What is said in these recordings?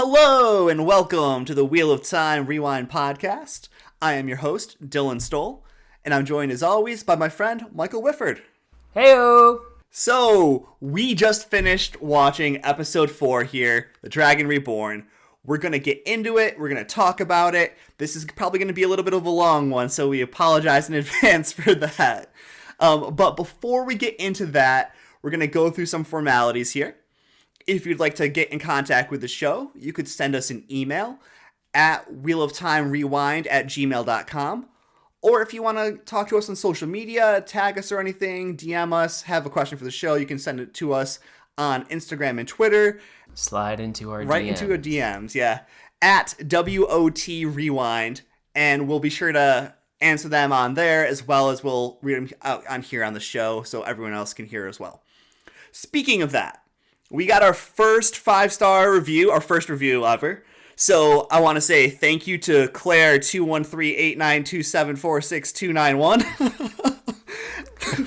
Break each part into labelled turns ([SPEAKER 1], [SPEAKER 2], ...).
[SPEAKER 1] Hello and welcome to the Wheel of Time Rewind podcast. I am your host, Dylan Stoll, and I'm joined as always by my friend, Michael Whifford.
[SPEAKER 2] Heyo!
[SPEAKER 1] So, we just finished watching episode 4 here, The Dragon Reborn. We're going to get into it, we're going to talk about it. This is probably going to be a little bit of a long one, so we apologize in advance for that. But before we get into that, we're going to go through some formalities here. If you'd like to get in contact with the show, you could send us an email at wheeloftimerewind@gmail.com. Or if you want to talk to us on social media, tag us or anything, DM us, have a question for the show, you can send it to us on Instagram and Twitter.
[SPEAKER 2] Slide into our
[SPEAKER 1] right
[SPEAKER 2] DMs.
[SPEAKER 1] into our DMs, yeah. At WOT Rewind. And we'll be sure to answer them on there, as well as we'll read them out on here on the show so everyone else can hear as well. Speaking of that, we got our first 5-star review, our first review ever. So I want to say thank you to Claire 213-892-746-291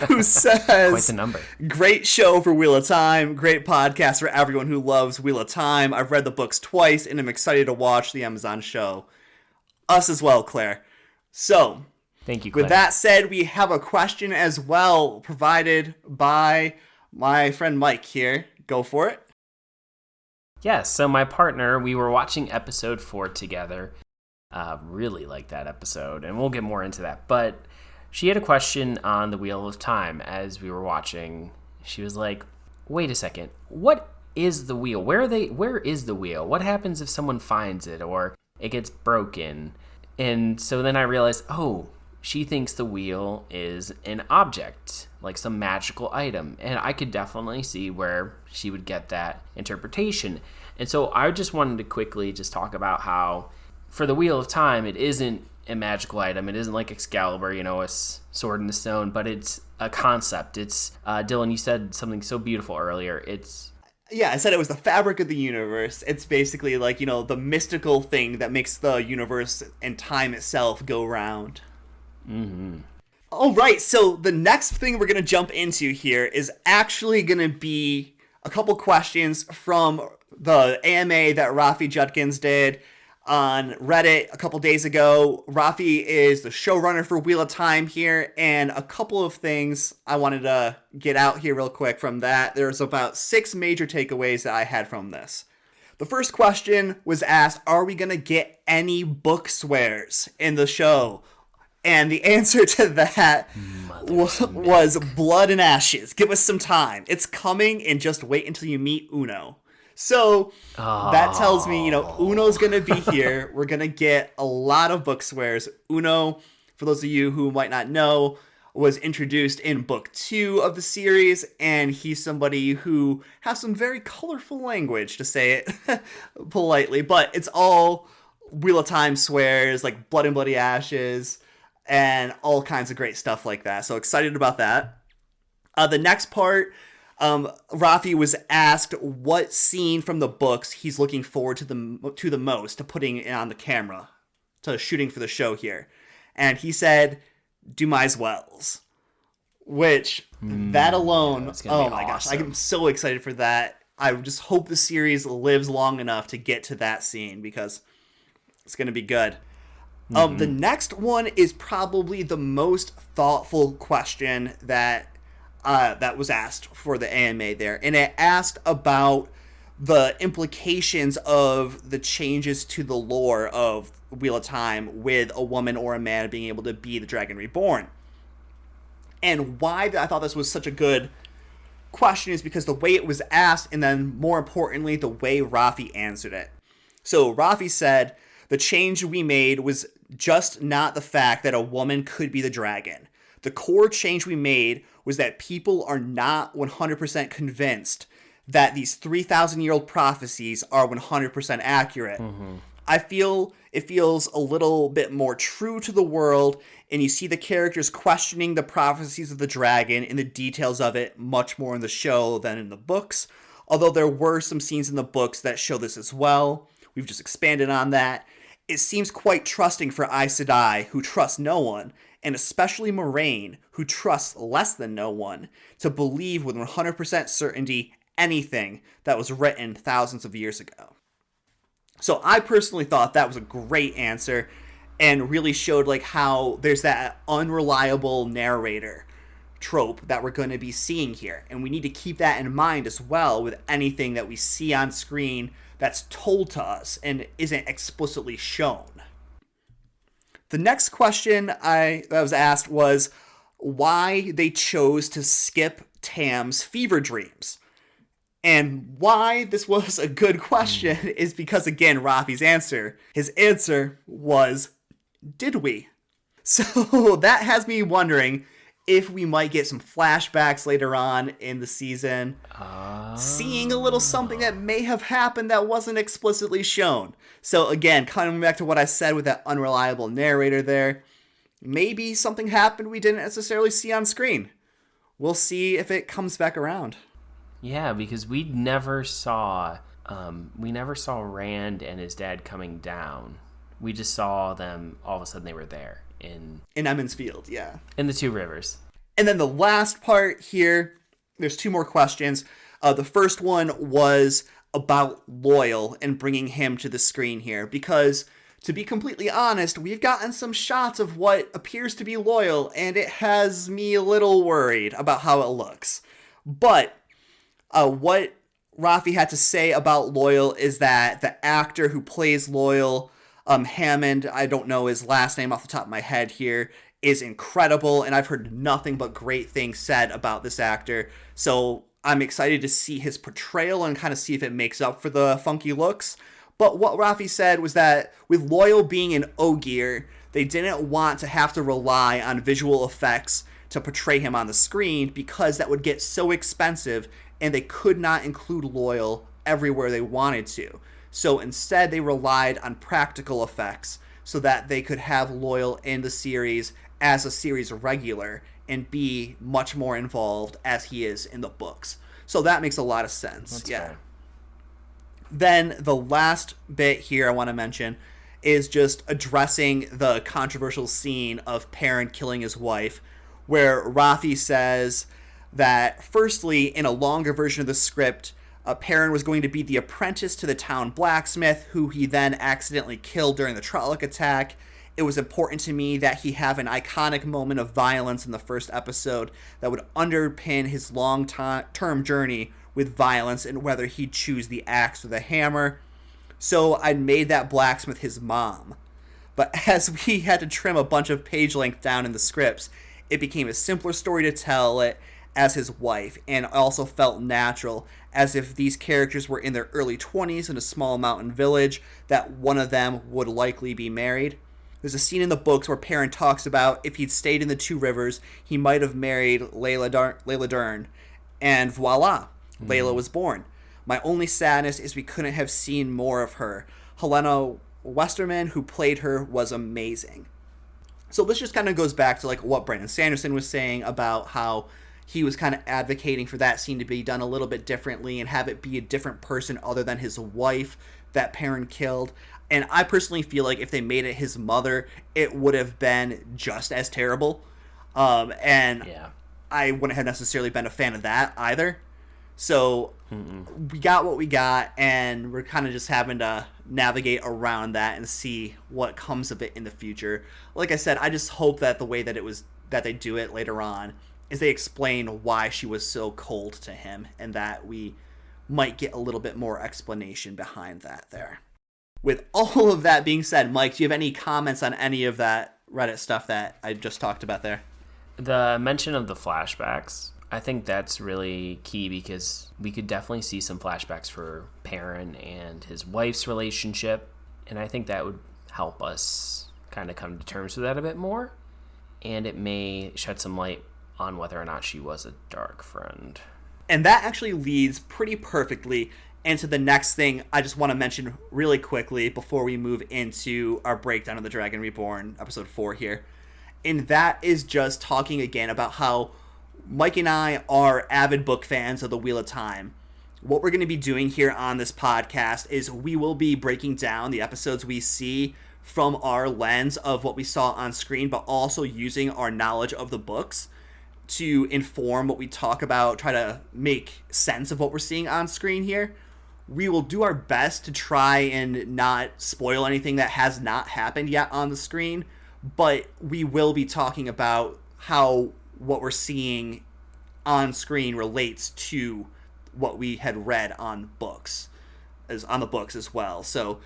[SPEAKER 1] who says,
[SPEAKER 2] quite the number.
[SPEAKER 1] Great show for Wheel of Time, great podcast for everyone who loves Wheel of Time. I've read the books twice and I'm excited to watch the Amazon show. Us as well, Claire. So,
[SPEAKER 2] thank you, Claire.
[SPEAKER 1] With that said, we have a question as well provided by my friend Mike here. Go for it.
[SPEAKER 2] Yeah, so my partner, we were watching episode 4 together. Really liked that episode, and we'll get more into that. But she had a question on the Wheel of Time as we were watching. She was like, wait a second, what is the wheel? Where is the wheel? What happens if someone finds it or it gets broken? And so then I realized, she thinks the wheel is an object, like some magical item. And I could definitely see where she would get that interpretation. And so I just wanted to quickly just talk about how, for the Wheel of Time, it isn't a magical item. It isn't like Excalibur, a sword in the stone, but it's a concept. It's, Dylan, you said something so beautiful earlier.
[SPEAKER 1] Yeah, I said it was the fabric of the universe. It's basically like, the mystical thing that makes the universe and time itself go round.
[SPEAKER 2] Mm-hmm.
[SPEAKER 1] All right, so the next thing we're going to jump into here is actually going to be a couple questions from the AMA that Rafi Judkins did on Reddit a couple days ago. Rafi is the showrunner for Wheel of Time here, and a couple of things I wanted to get out here real quick from that. There's about 6 major takeaways that I had from this. The first question was asked, are we going to get any book swears in the show? And the answer to that was blood and ashes. Give us some time. It's coming, and just wait until you meet Uno. So that tells me, Uno's going to be here. We're going to get a lot of book swears. Uno, for those of you who might not know, was introduced in book 2 of the series, and he's somebody who has some very colorful language, to say it politely. But it's all Wheel of Time swears, like blood and bloody ashes, and all kinds of great stuff like that. So excited about that. The next part, Rafi was asked what scene from the books he's looking forward to the most, to putting it on the camera, to shooting for the show here. And he said, Dumai's Wells. Which, that alone, oh my gosh, I'm so excited for that. I just hope the series lives long enough to get to that scene, because it's going to be good. The next one is probably the most thoughtful question that was asked for the AMA there. And it asked about the implications of the changes to the lore of Wheel of Time with a woman or a man being able to be the Dragon Reborn. And why I thought this was such a good question is because the way it was asked, and then more importantly, the way Rafi answered it. So Rafi said, the change we made was just not the fact that a woman could be the dragon. The core change we made was that people are not 100% convinced that these 3,000-year-old prophecies are 100% accurate. Mm-hmm. I feel it feels a little bit more true to the world, and you see the characters questioning the prophecies of the dragon and the details of it much more in the show than in the books. Although there were some scenes in the books that show this as well. We've just expanded on that. It seems quite trusting for Aes Sedai, who trusts no one, and especially Moraine, who trusts less than no one, to believe with 100% certainty anything that was written thousands of years ago. So I personally thought that was a great answer and really showed like how there's that unreliable narrator trope that we're going to be seeing here. And we need to keep that in mind as well with anything that we see on screen that's told to us and isn't explicitly shown. The next question that was asked was why they chose to skip Tam's fever dreams. And why this was a good question is because, again, Rafi's answer. His answer was, did we? So that has me wondering if we might get some flashbacks later on in the season, seeing a little something that may have happened that wasn't explicitly shown. So again, coming back to what I said with that unreliable narrator there, maybe something happened we didn't necessarily see on screen. We'll see if it comes back around.
[SPEAKER 2] Yeah, because we never saw Rand and his dad coming down. We just saw them, all of a sudden they were there in
[SPEAKER 1] Emond's Field, yeah.
[SPEAKER 2] In the Two Rivers.
[SPEAKER 1] And then the last part here, there's two more questions. The first one was about Loyal and bringing him to the screen here. Because, to be completely honest, we've gotten some shots of what appears to be Loyal, and it has me a little worried about how it looks. But what Rafi had to say about Loyal is that the actor who plays Loyal, Hammond, I don't know his last name off the top of my head here, is incredible, and I've heard nothing but great things said about this actor. So I'm excited to see his portrayal and kind of see if it makes up for the funky looks. But what Rafi said was that with Loyal being in Ogier, they didn't want to have to rely on visual effects to portray him on the screen because that would get so expensive and they could not include Loyal everywhere they wanted to. So instead, they relied on practical effects so that they could have Loyal in the series as a series regular and be much more involved as he is in the books. So that makes a lot of sense.
[SPEAKER 2] That's
[SPEAKER 1] yeah.
[SPEAKER 2] fair.
[SPEAKER 1] Then the last bit here I want to mention is just addressing the controversial scene of Perrin killing his wife, where Rafi says that, firstly, in a longer version of the script, Perrin was going to be the apprentice to the town blacksmith, who he then accidentally killed during the Trolloc attack. It was important to me that he have an iconic moment of violence in the first episode that would underpin his long-term journey with violence and whether he'd choose the axe or the hammer. So I'd made that blacksmith his mom. But as we had to trim a bunch of page length down in the scripts, it became a simpler story to tell it as his wife, and also felt natural, as if these characters were in their early 20s in a small mountain village, that one of them would likely be married. There's a scene in the books where Perrin talks about if he'd stayed in the Two Rivers, he might have married Layla Dern, and voila, Layla was born. My only sadness is we couldn't have seen more of her. Helena Westerman, who played her, was amazing. So this just kind of goes back to like what Brandon Sanderson was saying about how he was kind of advocating for that scene to be done a little bit differently and have it be a different person other than his wife that Perrin killed. And I personally feel like if they made it his mother, it would have been just as terrible. And
[SPEAKER 2] Yeah.
[SPEAKER 1] I wouldn't have necessarily been a fan of that either. So we got what we got, and we're kind of just having to navigate around that and see what comes of it in the future. Like I said, I just hope that the way that they do it later on is they explain why she was so cold to him, and that we might get a little bit more explanation behind that there. With all of that being said, Mike, do you have any comments on any of that Reddit stuff that I just talked about there?
[SPEAKER 2] The mention of the flashbacks, I think that's really key because we could definitely see some flashbacks for Perrin and his wife's relationship, and I think that would help us kind of come to terms with that a bit more, and it may shed some light on whether or not she was a dark friend.
[SPEAKER 1] And that actually leads pretty perfectly into the next thing I just want to mention really quickly before we move into our breakdown of The Dragon Reborn, episode 4 here. And that is just talking again about how Mike and I are avid book fans of The Wheel of Time. What we're going to be doing here on this podcast is we will be breaking down the episodes we see from our lens of what we saw on screen, but also using our knowledge of the books to inform what we talk about, try to make sense of what we're seeing on screen here. we will do our best to try and not spoil anything that has not happened yet on the screen, but we will be talking about how what we're seeing on screen relates to what we had read on books, as on the books as well. So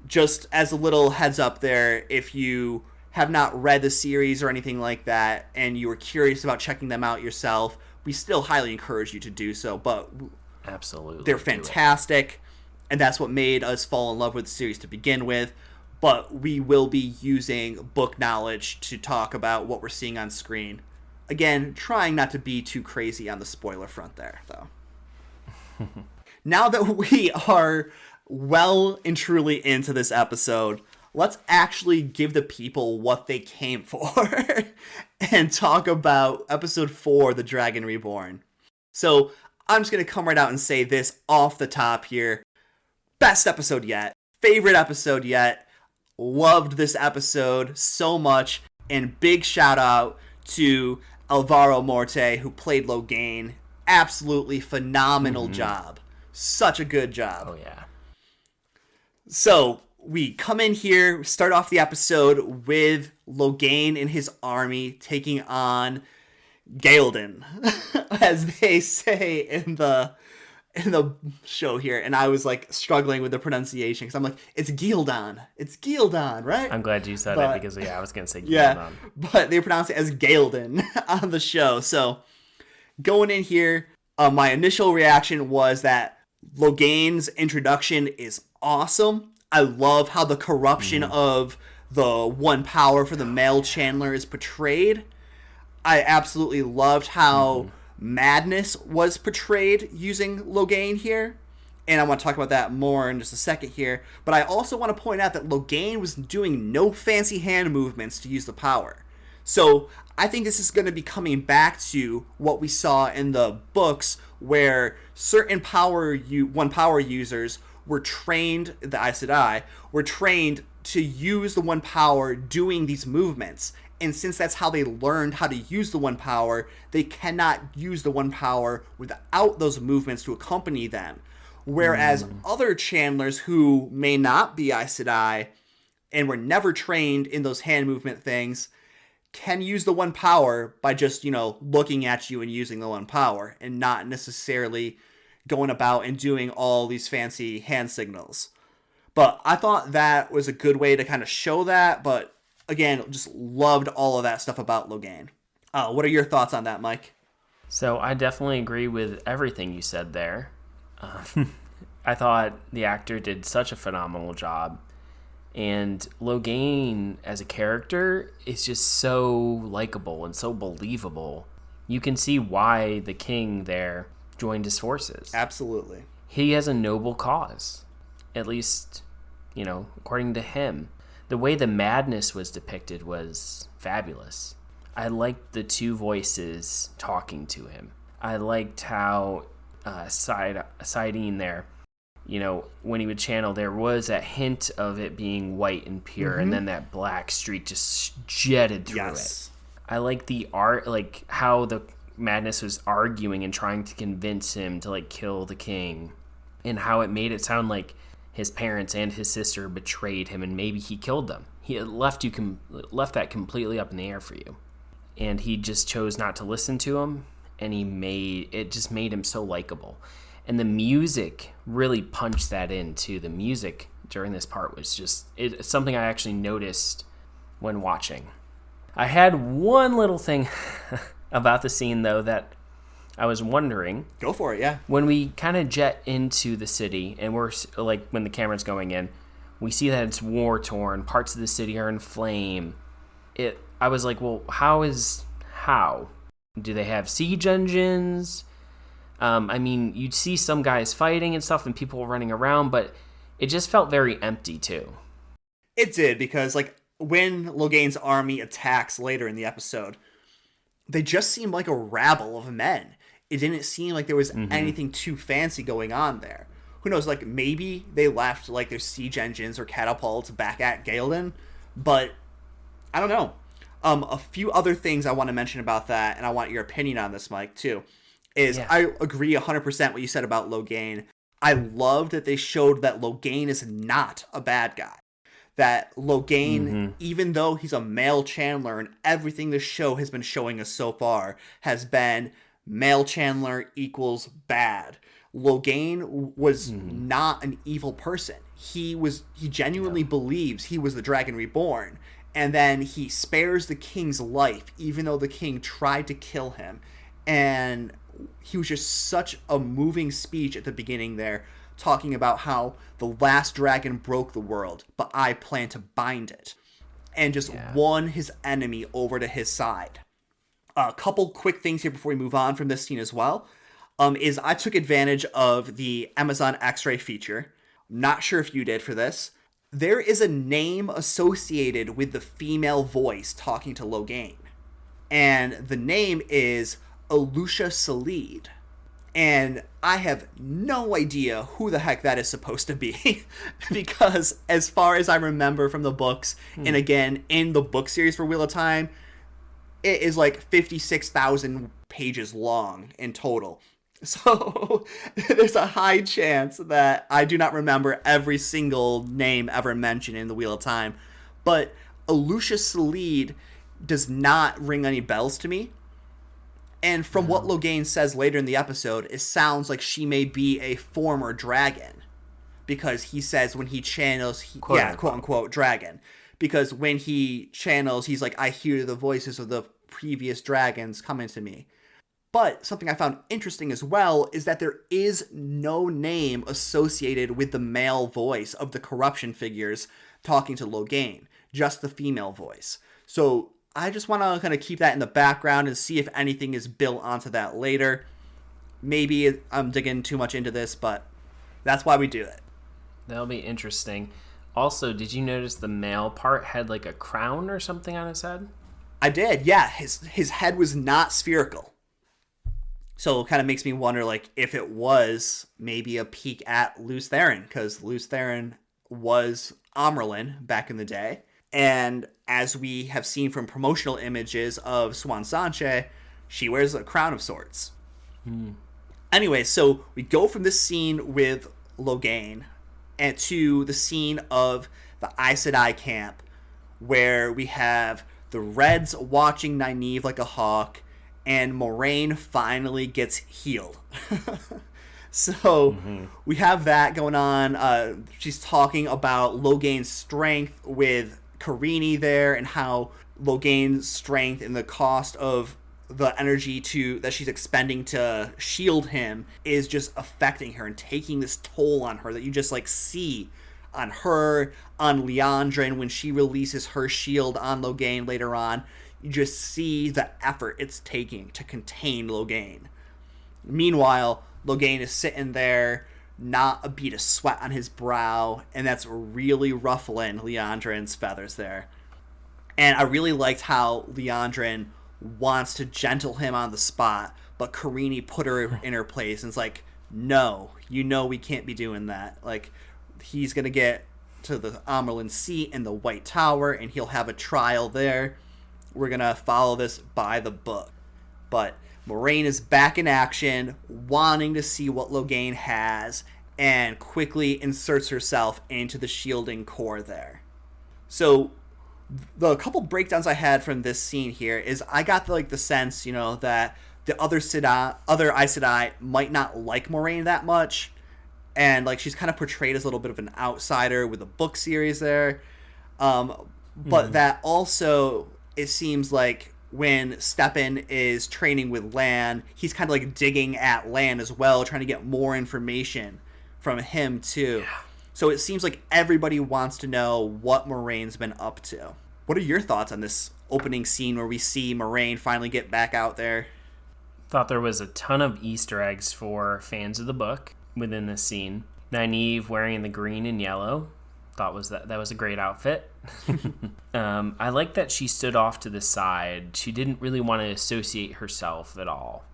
[SPEAKER 1] just as a little heads up there, if you have not read the series or anything like that and you are curious about checking them out yourself, we still highly encourage you to do so. But
[SPEAKER 2] Absolutely.
[SPEAKER 1] they're fantastic, and that's what made us fall in love with the series to begin with. But we will be using book knowledge to talk about what we're seeing on screen. Again, trying not to be too crazy on the spoiler front there, though. Now that we are well and truly into this episode, let's actually give the people what they came for and talk about episode 4, The Dragon Reborn. So I'm just going to come right out and say this off the top here. Best episode yet. Favorite episode yet. Loved this episode so much. And big shout out to Alvaro Morte, who played Logain. Absolutely phenomenal job. Such a good job.
[SPEAKER 2] Oh, yeah.
[SPEAKER 1] So we come in here, start off the episode with Logain and his army taking on Galen, as they say in the show here. And I was like struggling with the pronunciation because I'm like, it's Gildan, right?
[SPEAKER 2] I'm glad you said it because I was going to say Gildan.
[SPEAKER 1] Yeah, but they pronounce it as Galen on the show. So going in here, my initial reaction was that Logain's introduction is awesome. I love how the corruption of the one power for the male Chandler is portrayed. I absolutely loved how Madness was portrayed using Logain here. And I want to talk about that more in just a second here. But I also want to point out that Logain was doing no fancy hand movements to use the power. So I think this is going to be coming back to what we saw in the books, where certain one power users were trained, the Aes Sedai, were trained to use the one power doing these movements. And since that's how they learned how to use the one power, they cannot use the one power without those movements to accompany them. Whereas other Chandlers who may not be Aes Sedai and were never trained in those hand movement things can use the one power by just, looking at you and using the one power and not necessarily going about and doing all these fancy hand signals. But I thought that was a good way to kind of show that. But again, just loved all of that stuff about Logain. What are your thoughts on that, Mike?
[SPEAKER 2] So I definitely agree with everything you said there. I thought the actor did such a phenomenal job. And Logain as a character is just so likable and so believable. You can see why the king there joined his forces.
[SPEAKER 1] Absolutely.
[SPEAKER 2] He has a noble cause, at least, according to him. The way the madness was depicted was fabulous. I liked the two voices talking to him. I liked how Sidene there, when he would channel, there was that hint of it being white and pure, and then that black streak just jetted through it. I like the art, like how the madness was arguing and trying to convince him to kill the king, and how it made it sound like his parents and his sister betrayed him and maybe he killed them. He had left that completely up in the air for you, and he just chose not to listen to him, and it just made him so likable. And the music really punched that in too. The music during this part was it's something I actually noticed when watching. I had one little thing about the scene though that I was wondering.
[SPEAKER 1] Go for it, yeah.
[SPEAKER 2] When we kind of jet into the city and we're when the camera's going in, we see that it's war torn. Parts of the city are in flame. I was like, well, how? Do they have siege engines? You'd see some guys fighting and stuff and people running around, but it just felt very empty too.
[SPEAKER 1] It did, because when Logain's army attacks later in the episode, they just seemed like a rabble of men. It didn't seem like there was anything too fancy going on there. Who knows, maybe they left their siege engines or catapults back at Galen, but I don't know. A few other things I want to mention about that, and I want your opinion on this, Mike, too. I agree 100% what you said about Logain. I love that they showed that Logain is not a bad guy. That Logain, even though he's a male channeler, and everything the show has been showing us so far has been male channeler equals bad. Logain was not an evil person. He genuinely believes he was the Dragon Reborn. And then he spares the king's life, even though the king tried to kill him. And he was just such a moving speech at the beginning there, talking about how the last dragon broke the world, but I plan to bind it. And just won his enemy over to his side. A couple quick things here before we move on from this scene as well. Is I took advantage of the Amazon X-Ray feature. I'm not sure if you did for this. There is a name associated with the female voice talking to Logain. And the name is Alusha Salid. And I have no idea who the heck that is supposed to be. Because as far as I remember from the books, and again, in the book series for Wheel of Time, it is like 56,000 pages long in total. So there's a high chance that I do not remember every single name ever mentioned in the Wheel of Time. But Alusha Salid does not ring any bells to me. And from what Logain says later in the episode, it sounds like she may be a former dragon. Because he says when he channels, quote-unquote dragon. Because when he channels, he's like, I hear the voices of the previous dragons coming to me. But something I found interesting as well is that there is no name associated with the male voice of the corruption figures talking to Logain, just the female voice. So I just want to kind of keep that in the background and see if anything is built onto that later. Maybe I'm digging too much into this, but that's why we do it.
[SPEAKER 2] That'll be interesting. Also, did you notice the male part had like a crown or something on his head?
[SPEAKER 1] I did, yeah. His head was not spherical. So it kind of makes me wonder, like, if it was maybe a peek at Lews Therin, because Lews Therin was Amyrlin back in the day. And as we have seen from promotional images of Swan Sanche, she wears a crown of sorts. Anyway, so we go from this scene with Logain and to the scene of the Aes Sedai camp, where we have the Reds watching Nynaeve like a hawk, and Moiraine finally gets healed. So we have that going on. She's talking about Logain's strength with Carini there, and how Logain's strength and the cost of the energy that she's expending to shield him is just affecting her and taking this toll on her that you just like see on her, on Liandrin when she releases her shield on Logain later on. You just see the effort it's taking to contain Logain. Meanwhile, Logain is sitting there, not a bead of sweat on his brow, and that's really ruffling Liandrin's feathers there. And I really liked how Liandrin wants to gentle him on the spot, but Carini put her in her place and is like, no, you know we can't be doing that. Like, he's going to get to the Amyrlin seat in the White Tower, and he'll have a trial there. We're going to follow this by the book. But Moiraine is back in action, wanting to see what Logain has, and quickly inserts herself into the shielding core there. So the couple breakdowns I had from this scene here is I got the sense, that the other Aes Sedai might not like Moiraine that much, and like she's kind of portrayed as a little bit of an outsider with the book series there. But that also, it seems like when Steppen is training with Lan, he's kind of like digging at Lan as well, trying to get more information from him too. Yeah. So it seems like everybody wants to know what Moraine's been up to. What are your thoughts on this opening scene where we see Moiraine finally get back out there?
[SPEAKER 2] Thought there was a ton of Easter eggs for fans of the book within this scene. Nynaeve wearing the green and yellow. Thought that was a great outfit. I like that she stood off to the side. She didn't really want to associate herself at all.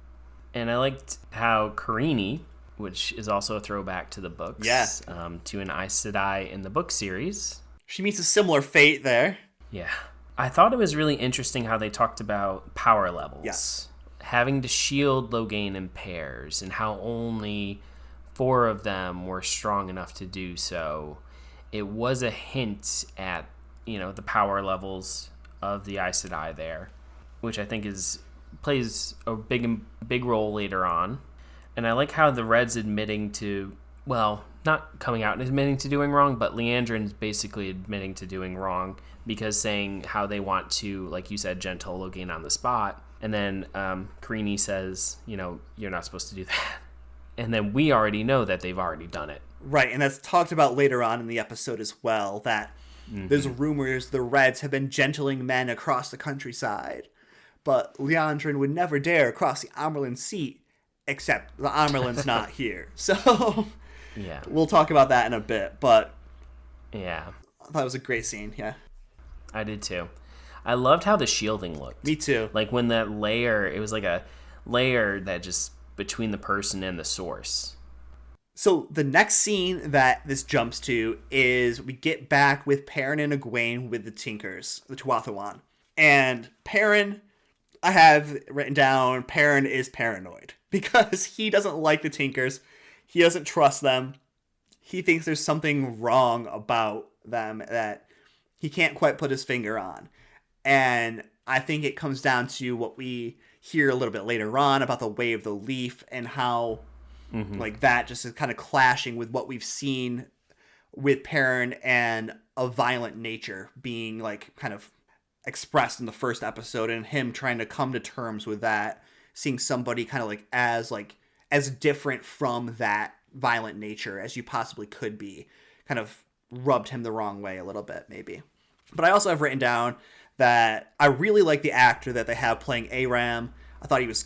[SPEAKER 2] And I liked how Carini, which is also a throwback to the books, to an Aes Sedai in the book series.
[SPEAKER 1] She meets a similar fate there.
[SPEAKER 2] Yeah. I thought it was really interesting how they talked about power levels.
[SPEAKER 1] Yes.
[SPEAKER 2] Having to shield Logain in pairs, and how only 4 of them were strong enough to do so. It was a hint at, the power levels of the Aes Sedai there, which I think plays a big role later on. And I like how the Red's admitting to, well, not coming out and admitting to doing wrong, but Leandrin's basically admitting to doing wrong because saying how they want to, like you said, gentle Logain on the spot. And then Karini says, you're not supposed to do that. And then we already know that they've already done it.
[SPEAKER 1] Right, and that's talked about later on in the episode as well, that there's rumors the Reds have been gentling men across the countryside. But Leandrin would never dare cross the Amerlin seat, except the Amerlin's not here. So
[SPEAKER 2] yeah,
[SPEAKER 1] we'll talk about that in a bit, but
[SPEAKER 2] yeah,
[SPEAKER 1] I thought it was a great scene, yeah.
[SPEAKER 2] I did too. I loved how the shielding looked.
[SPEAKER 1] Me too.
[SPEAKER 2] Like when that layer, it was like a layer that just between the person and the source.
[SPEAKER 1] So the next scene that this jumps to is we get back with Perrin and Egwene with the Tinkers, the Tuathawan. And Perrin, I have written down, Perrin is paranoid because he doesn't like the Tinkers. He doesn't trust them. He thinks there's something wrong about them that he can't quite put his finger on. And I think it comes down to what we hear a little bit later on about the Way of the Leaf and how like that just is kind of clashing with what we've seen with Perrin and a violent nature being like kind of expressed in the first episode, and him trying to come to terms with that, seeing somebody kind of as different from that violent nature as you possibly could be, kind of rubbed him the wrong way a little bit maybe. But I also have written down that I really like the actor that they have playing Aram. I thought he was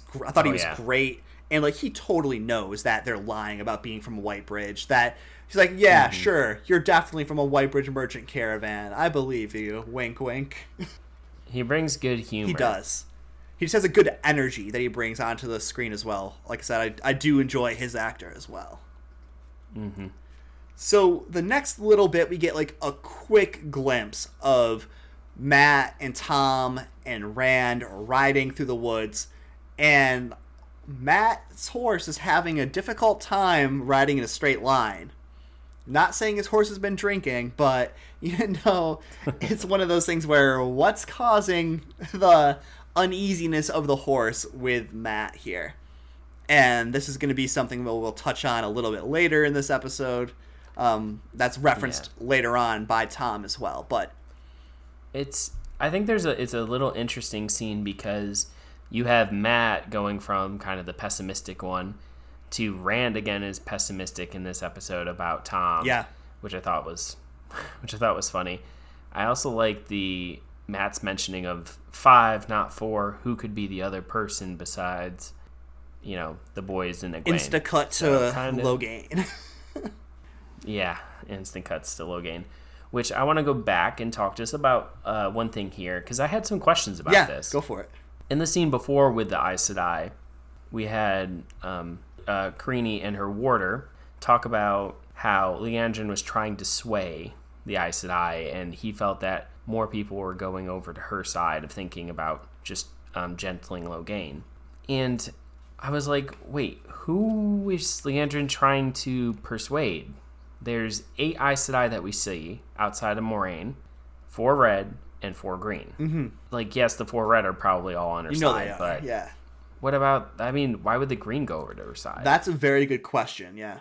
[SPEAKER 1] great, and like he totally knows that they're lying about being from Whitebridge. That he's like, yeah, sure, you're definitely from a Whitebridge merchant caravan. I believe you. Wink, wink.
[SPEAKER 2] He brings good humor.
[SPEAKER 1] He does. He just has a good energy that he brings onto the screen as well. Like I said, I do enjoy his actor as well. So the next little bit, we get like a quick glimpse of Matt and Tom and Rand riding through the woods, and Matt's horse is having a difficult time riding in a straight line. Not saying his horse has been drinking, but it's one of those things where what's causing the uneasiness of the horse with Matt here? And this is going to be something we'll touch on a little bit later in this episode. That's referenced later on by Tom as well, but
[SPEAKER 2] I think it's a little interesting scene because you have Matt going from kind of the pessimistic one to Rand again is pessimistic in this episode about Tom.
[SPEAKER 1] Yeah.
[SPEAKER 2] Which I thought was funny. I also like the Matt's mentioning of 5, not 4. Who could be the other person besides, the boys in Egwene?
[SPEAKER 1] Insta cut to Logain.
[SPEAKER 2] Yeah, instant cuts to Logain. Which I want to go back and talk just about one thing here, because I had some questions about this.
[SPEAKER 1] Yeah, go for it.
[SPEAKER 2] In the scene before with the Aes Sedai, we had Karini and her warder talk about how Leandrin was trying to sway the Aes Sedai, and he felt that more people were going over to her side of thinking about just gentling Logain. And I was like, wait, who is Leandrin trying to persuade? There's 8 Aes Sedai that we see outside of Moraine, 4 red and 4 green. Mm-hmm. Like, yes, the 4 red are probably all on her side, but
[SPEAKER 1] yeah.
[SPEAKER 2] What about, why would the green go over to her side?
[SPEAKER 1] That's a very good question, yeah.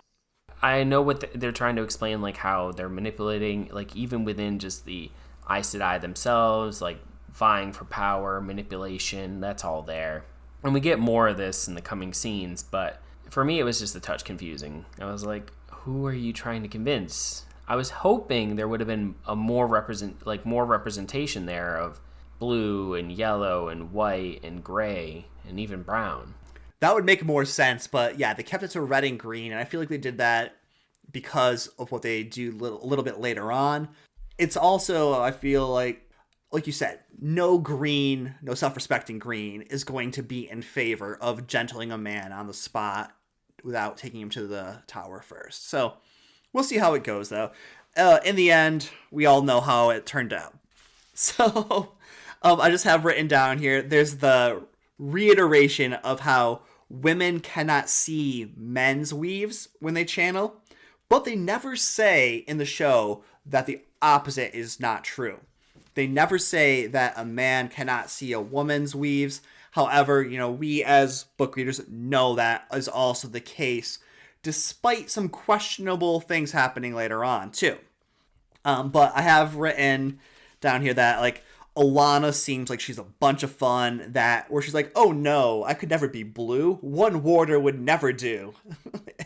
[SPEAKER 2] I know what they're trying to explain, like how they're manipulating, like even within just the Aes Sedai themselves, like vying for power, manipulation, that's all there. And we get more of this in the coming scenes, but for me it was just a touch confusing. I was like, who are you trying to convince? I was hoping there would have been a more representation there of blue and yellow and white and gray and even brown.
[SPEAKER 1] That would make more sense, but yeah, they kept it to red and green, and I feel like they did that because of what they do a little bit later on. It's also, I feel like you said, no self-respecting green is going to be in favor of gentling a man on the spot without taking him to the tower first. So we'll see how it goes, though. In the end, we all know how it turned out. So I just have written down here, there's the reiteration of how women cannot see men's weaves when they channel, but they never say in the show that the opposite is not true. They never say that a man cannot see a woman's weaves. However, we as book readers know that is also the case, despite some questionable things happening later on, too. But I have written down here that, like, Alana seems like she's a bunch of fun, where she's like, oh no, I could never be blue. One warder would never do.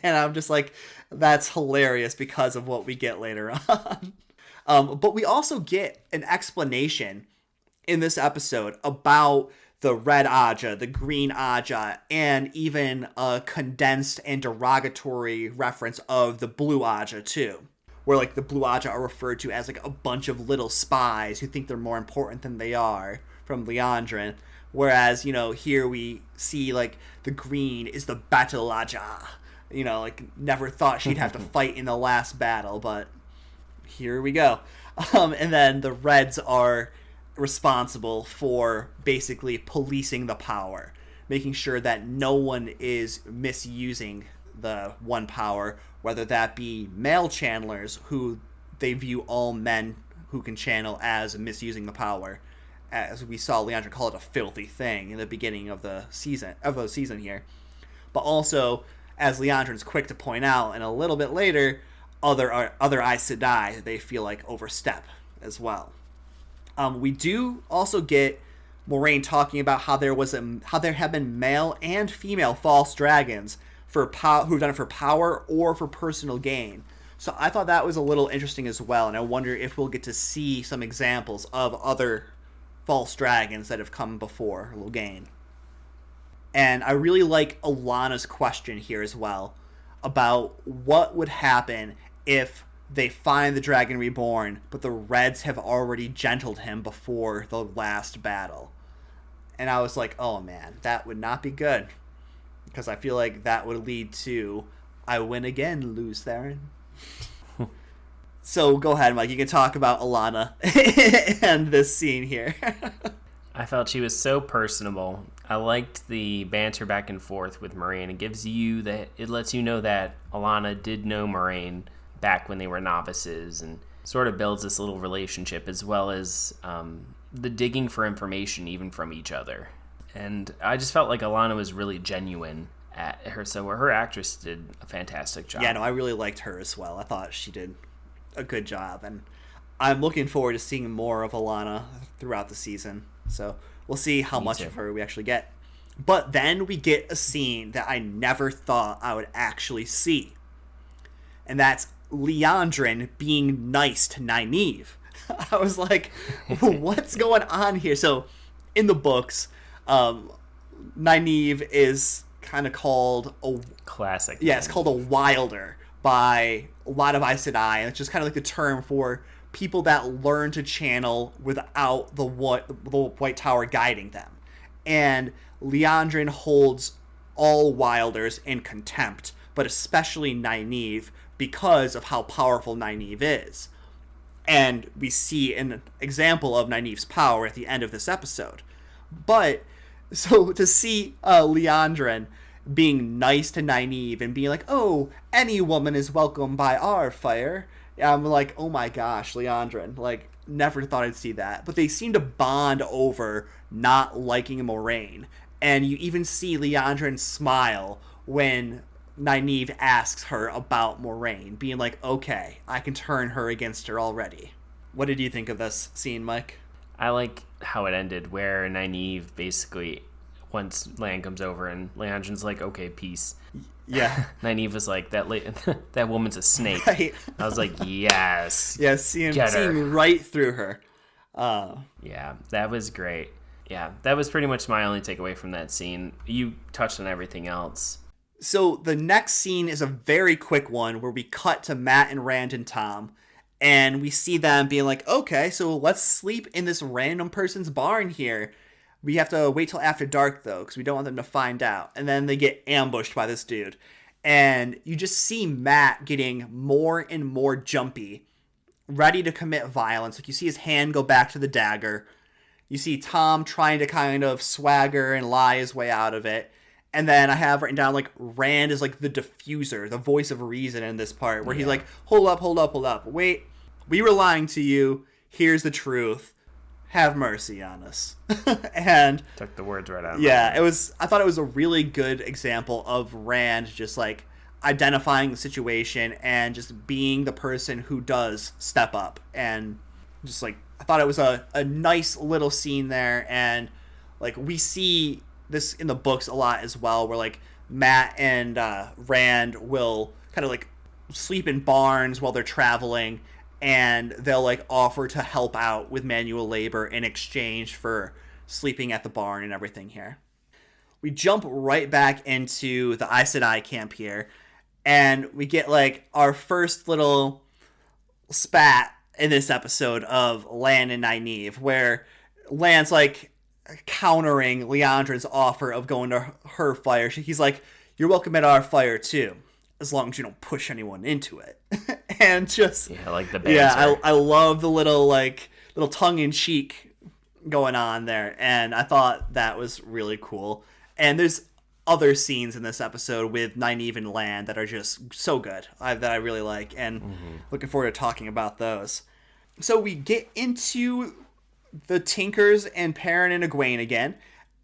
[SPEAKER 1] And I'm just like, that's hilarious because of what we get later on. But we also get an explanation in this episode about the red Aja, the green Aja, and even a condensed and derogatory reference of the blue Aja too. Where, like, the blue Aja are referred to as, like, a bunch of little spies who think they're more important than they are from Liandrin. Whereas, here we see, like, the green is the battle Aja. Like, never thought she'd have to fight in the last battle, but here we go. And then the reds are responsible for basically policing the power, making sure that no one is misusing the one power, whether that be male channelers who they view all men who can channel as misusing the power, as we saw Leandra call it a filthy thing in the beginning of the season here, but also, as Leandrin's quick to point out, and a little bit later, other Aes Sedai they feel like overstep as well. We do also get Moraine talking about how there have been male and female false dragons who've done it for power or for personal gain. So I thought that was a little interesting as well, and I wonder if we'll get to see some examples of other false dragons that have come before Logain. And I really like Alana's question here as well, about what would happen if they find the dragon reborn, but the Reds have already gentled him before the last battle. And I was like, oh man, that would not be good. Because I feel like that would lead to, I win again, lose Theron. So go ahead, Mike. You can talk about Alana and this scene here.
[SPEAKER 2] I felt she was so personable. I liked the banter back and forth with Moraine. It lets you know that Alana did know Moraine back when they were novices, and sort of builds this little relationship, as well as the digging for information even from each other. And I just felt like Alana was really genuine at her, so her actress did a fantastic job.
[SPEAKER 1] Yeah, no, I really liked her as well. I thought she did a good job, and I'm looking forward to seeing more of Alana throughout the season. So we'll see how much of her we actually get. But then we get a scene that I never thought I would actually see. And that's Liandrin being nice to Nynaeve. I was like, what's going on here? So in the books, Nynaeve is kind of called a
[SPEAKER 2] classic.
[SPEAKER 1] Yeah, it's called a wilder by a lot of Aes Sedai, and it's just kind of like the term for people that learn to channel without the White Tower guiding them. And Liandrin holds all wilders in contempt, but especially Nynaeve, because of how powerful Nynaeve is. And we see an example of Nynaeve's power at the end of this episode. But, so to see Liandrin being nice to Nynaeve and being like, oh, any woman is welcome by our fire, I'm like, oh my gosh, Liandrin, like, never thought I'd see that. But they seem to bond over not liking Moraine. And you even see Liandrin smile when Nynaeve asks her about Moraine, being like, okay, I can turn her against her already. What did you think of this scene, Mike?
[SPEAKER 2] I like how it ended, where Nynaeve basically, once Lan comes over and Leandrin's like, okay, peace.
[SPEAKER 1] Yeah.
[SPEAKER 2] Nynaeve was like, that woman's a snake.
[SPEAKER 1] Right.
[SPEAKER 2] I was like, yes.
[SPEAKER 1] Yeah, seeing right through her.
[SPEAKER 2] Yeah, that was great. Yeah, that was pretty much my only takeaway from that scene. You touched on everything else.
[SPEAKER 1] So the next scene is a very quick one where we cut to Matt and Rand and Tom, and we see them being like, okay, so let's sleep in this random person's barn here. We have to wait till after dark, though, because we don't want them to find out. And then they get ambushed by this dude. And you just see Matt getting more and more jumpy, ready to commit violence. Like, you see his hand go back to the dagger. You see Tom trying to kind of swagger and lie his way out of it. And then I have written down, like, Rand is, like, the diffuser, the voice of reason in this part, where he's like, hold up. Wait, we were lying to you. Here's the truth. Have mercy on us. And
[SPEAKER 2] took the words right out of
[SPEAKER 1] yeah, I thought it was a really good example of Rand just, like, identifying the situation and just being the person who does step up. And just, like, I thought it was a nice little scene there. And, like, we see this in the books a lot as well, where, like, Matt and Rand will kind of, like, sleep in barns while they're traveling, and they'll, like, offer to help out with manual labor in exchange for sleeping at the barn and everything here. We jump right back into the Aes Sedai camp here, and we get, like, our first little spat in this episode of Lan and Nynaeve, where Lan's, like, countering Leandra's offer of going to her fire. He's like, you're welcome at our fire too, as long as you don't push anyone into it. And just
[SPEAKER 2] like the banter.
[SPEAKER 1] Yeah, I love the little tongue-in-cheek going on there, and I thought that was really cool. And there's other scenes in this episode with Nynaeve and Lan that are just so good, that I really like, and looking forward to talking about those. So we get into the Tinkers and Perrin and Egwene again,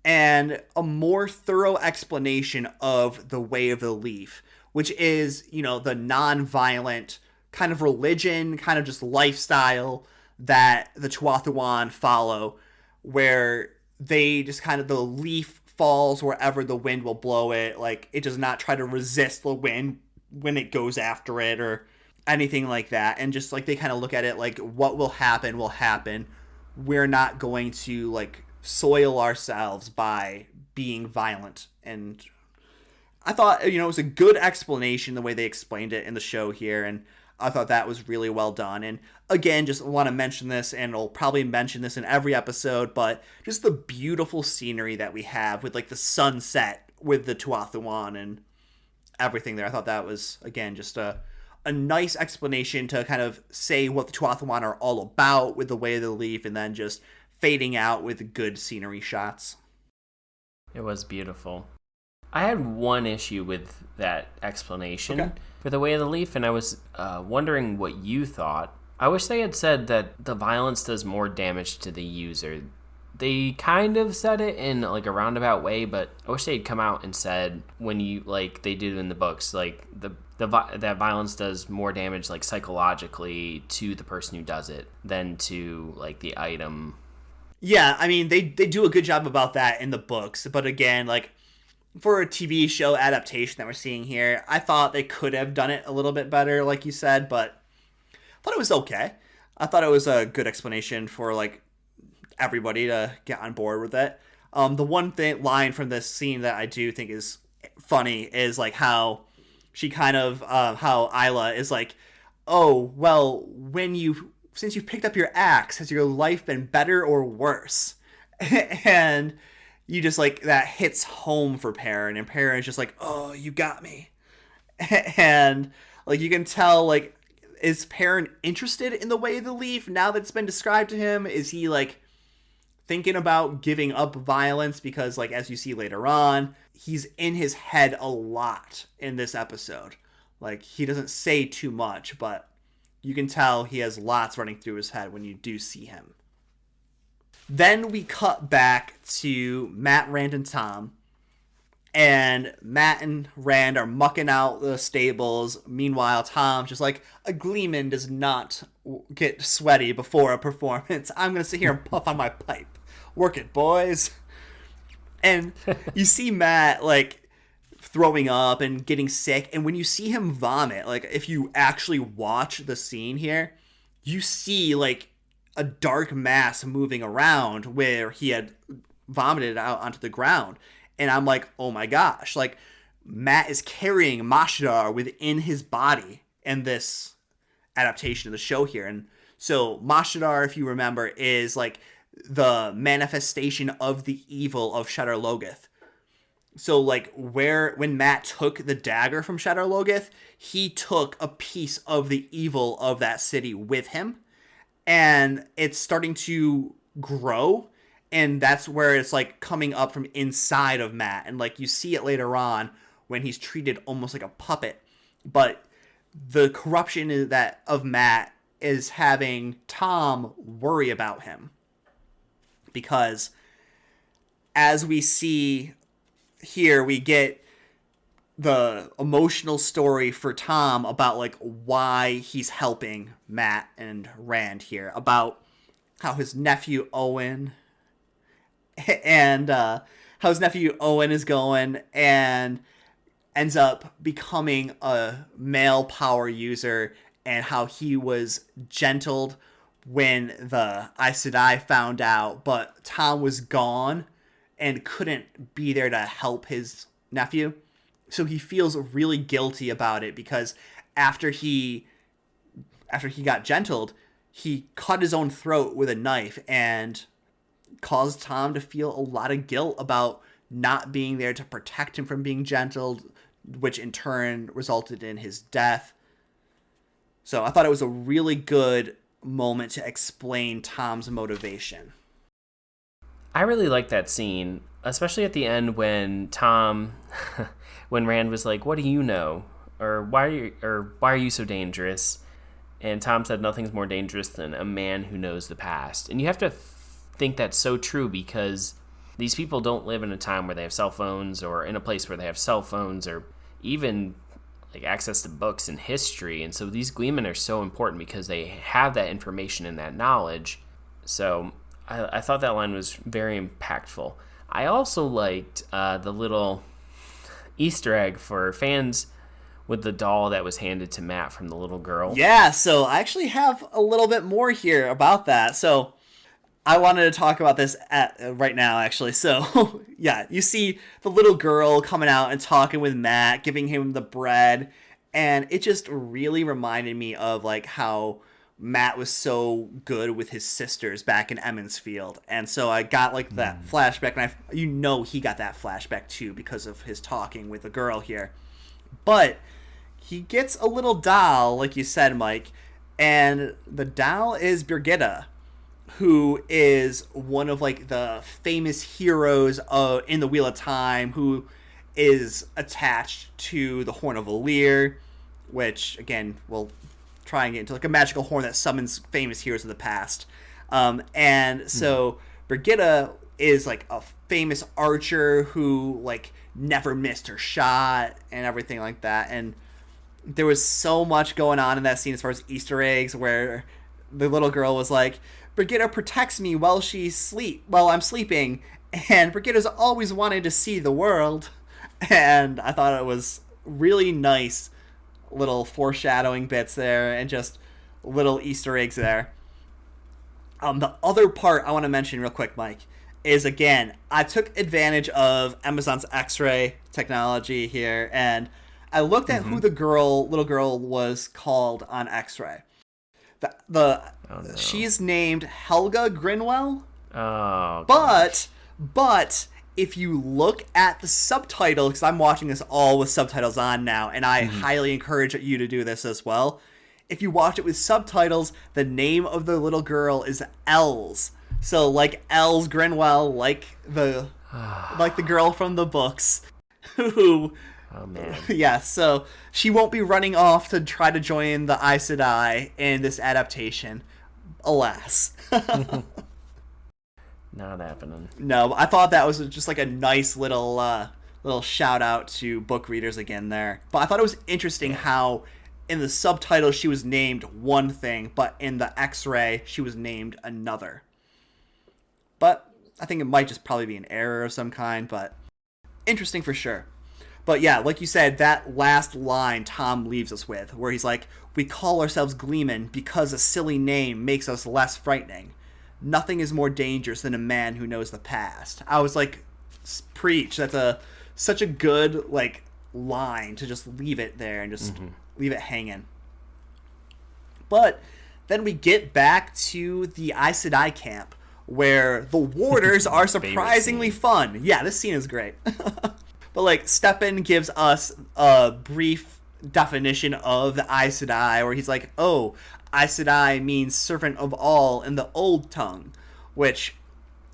[SPEAKER 1] and a more thorough explanation of the Way of the Leaf, which is, the non-violent kind of religion, kind of just lifestyle that the Tuatha follow, where they just kind of, the leaf falls wherever the wind will blow it. Like, it does not try to resist the wind when it goes after it or anything like that. And just, like, they kind of look at it like, what will happen. We're not going to, like, soil ourselves by being violent. And I thought, it was a good explanation the way they explained it in the show here, and I thought that was really well done. And again, just want to mention this, and I'll probably mention this in every episode, but just the beautiful scenery that we have with, like, the sunset with the Tuatha and everything there. I thought that was, again, just a nice explanation to kind of say what the Tuatha are all about with the Way of the Leaf, and then just fading out with good scenery shots.
[SPEAKER 2] It was beautiful. I had one issue with that explanation for the Way of the Leaf, and I was wondering what you thought. I wish they had said that the violence does more damage to the user. They kind of said it in, like, a roundabout way, but I wish they'd come out and said, when you, like they do in the books, like, that violence does more damage, like, psychologically to the person who does it than to, like, the item.
[SPEAKER 1] Yeah, I mean, they do a good job about that in the books, but again, like, for a TV show adaptation that we're seeing here, I thought they could have done it a little bit better, like you said, but I thought it was okay. I thought it was a good explanation for, like, everybody to get on board with it. The one line from this scene that I do think is funny is, like, how she kind of, how Isla is like, oh, well, since you picked up your axe, has your life been better or worse? And you just, like, that hits home for Perrin, and Perrin is just like, oh, you got me. And, like, you can tell, like, is Perrin interested in the Way of the Leaf now that it's been described to him? Is he, like, thinking about giving up violence? Because, like, as you see later on, he's in his head a lot in this episode. Like, he doesn't say too much, but you can tell he has lots running through his head when you do see him. Then we cut back to Matt, Rand, and Tom. And Matt and Rand are mucking out the stables. Meanwhile, Tom's just like, a Gleeman does not get sweaty before a performance. I'm going to sit here and puff on my pipe. Work it, boys. And you see Matt, like, throwing up and getting sick. And when you see him vomit, like, if you actually watch the scene here, you see, like, a dark mass moving around where he had vomited out onto the ground. And I'm like, oh my gosh, like, Matt is carrying Mashadar within his body in this adaptation of the show here. And so Mashadar, if you remember, is, like, the manifestation of the evil of Shadar Logoth. So, like, when Matt took the dagger from Shadar Logoth, he took a piece of the evil of that city with him. And it's starting to grow, and that's where it's like coming up from inside of Matt, and like you see it later on when he's treated almost like a puppet. But the corruption is that of Matt is having Tom worry about him, because as we see here, we get the emotional story for Tom about like why he's helping Matt and Rand here, about how his nephew Owen and how his nephew Owen is going and ends up becoming a male power user, and how he was gentled when the Aes Sedai found out, but Tom was gone and couldn't be there to help his nephew. So he feels really guilty about it, because after he got gentled, he cut his own throat with a knife and caused Tom to feel a lot of guilt about not being there to protect him from being gentled, which in turn resulted in his death. So I thought it was a really good moment to explain Tom's motivation.
[SPEAKER 2] I really like that scene, especially at the end when Tom, when Rand was like, "What do you know?" or why are you so dangerous?" And Tom said, "Nothing's more dangerous than a man who knows the past." And you have to think that's so true, because these people don't live in a time where they have cell phones, or in a place where they have cell phones, or even like access to books and history. And so these Gleemen are so important because they have that information and that knowledge. So I thought that line was very impactful. I also liked the little Easter egg for fans with the doll that was handed to Matt from the little girl.
[SPEAKER 1] Yeah, so I actually have a little bit more here about that. So I wanted to talk about this right now, actually. So, yeah, you see the little girl coming out and talking with Matt, giving him the bread, and it just really reminded me of like how Matt was so good with his sisters back in Emmons Field. And so I got like that flashback, and he got that flashback too because of his talking with the girl here. But he gets a little doll, like you said, Mike, and the doll is Birgitta, who is one of like the famous heroes in the Wheel of Time, who is attached to the Horn of Valir, which again we'll try and get into, like a magical horn that summons famous heroes of the past. And so Birgitta is like a famous archer who like never missed her shot and everything like that. And there was so much going on in that scene as far as Easter eggs, where the little girl was like, "Birgitta protects me while I'm sleeping, and Brigitta's always wanted to see the world." And I thought it was really nice little foreshadowing bits there, and just little Easter eggs there. The other part I want to mention real quick, Mike, is again, I took advantage of Amazon's X-ray technology here, and I looked at who the little girl was called on X-ray. She's named Helga Grinwell.
[SPEAKER 2] Oh,
[SPEAKER 1] but if you look at the subtitle, because I'm watching this all with subtitles on now, and I highly encourage you to do this as well. If you watch it with subtitles, the name of the little girl is Els. So like Els Grinwell, like the girl from the books, who.
[SPEAKER 2] Oh man.
[SPEAKER 1] Yeah, so she won't be running off to try to join the Aes Sedai in this adaptation. Alas.
[SPEAKER 2] Not happening.
[SPEAKER 1] No, I thought that was just like a nice little shout out to book readers again there. But I thought it was interesting how in the subtitle she was named one thing, but in the X-ray she was named another. But I think it might just probably be an error of some kind, but interesting for sure. But yeah, like you said, that last line Tom leaves us with, where he's like, "We call ourselves Gleeman because a silly name makes us less frightening. Nothing is more dangerous than a man who knows the past." I was like, preach. That's such a good like line to just leave it there and just leave it hanging. But then we get back to the Aes Sedai camp, where the warders are surprisingly fun. Yeah, this scene is great. But like Steppen gives us a brief definition of the Aes Sedai, where he's like, "Oh, Aes Sedai means servant of all in the old tongue," which